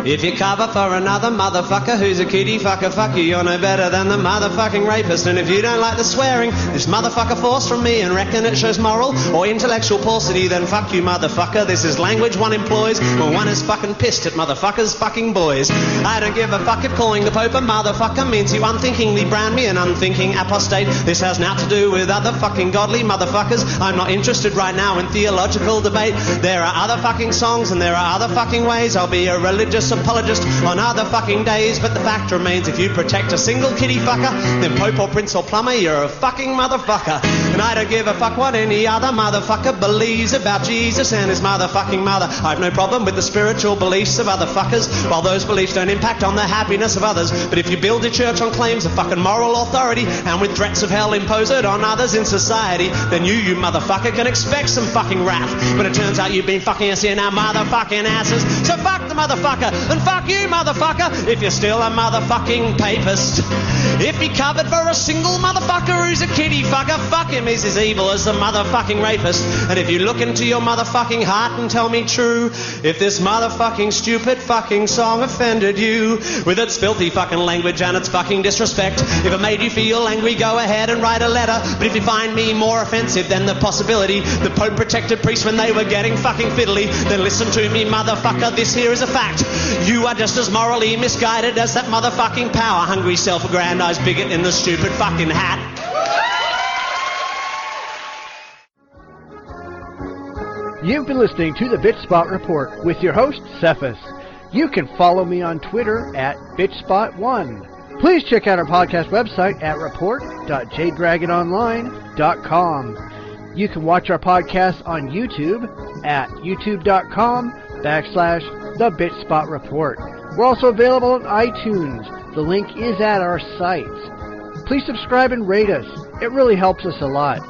[SPEAKER 9] If you cover for another motherfucker who's a kitty fucker, fuck you, you're no better than the motherfucking rapist. And if you don't like the swearing this motherfucker forced from me and reckon it shows moral or intellectual paucity, then fuck you, motherfucker. This is language one employs when one is fucking pissed at motherfuckers fucking boys. I don't give a fuck if calling the Pope a motherfucker means you unthinkingly brand me an unthinking apostate. This has now to do with other fucking godly motherfuckers. I'm not interested right now in theological debate. There are other fucking songs and there are other fucking ways. I'll be a religious apologist on other fucking days, but the fact remains, if you protect a single kitty fucker, then Pope or Prince or Plumber, you're a fucking motherfucker. And I don't give a fuck what any other motherfucker believes about Jesus and his motherfucking mother. I've no problem with the spiritual beliefs of other fuckers, while those beliefs don't impact on the happiness of others. But if you build a church on claims of fucking moral authority and with threats of hell impose it on others in society, then you motherfucker can expect some fucking wrath. But it turns out you've been fucking us in our motherfucking asses. So fuck the motherfucker and fuck you, motherfucker, if you're still a motherfucking papist. If he covered for a single motherfucker who's a kitty fucker, fuck him, he's as evil as the motherfucking rapist. And if you look into your motherfucking heart and tell me true, if this motherfucking stupid fucking song offended you with its filthy fucking language and its fucking disrespect, if it made you feel angry, go ahead and write a letter. But if you find me more offensive than the possibility the Pope protected priests when they were getting fucking fiddly, then listen to me, motherfucker, this here is a fact. You are just as morally misguided as that motherfucking power-hungry, self-aggrandized bigot in the stupid fucking hat.
[SPEAKER 2] You've been listening to the Bitchspot Report with your host, Cephus. You can follow me on Twitter at Bitchspot1. Please check out our podcast website at report.jdragononline.com. You can watch our podcast on YouTube at youtube.com/The Bitchspot Report. We're also available on iTunes. The link is at our site. Please subscribe and rate us. It really helps us a lot.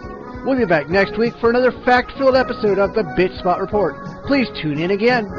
[SPEAKER 2] We'll be back next week for another fact-filled episode of The Bitchspot Report. Please tune in again.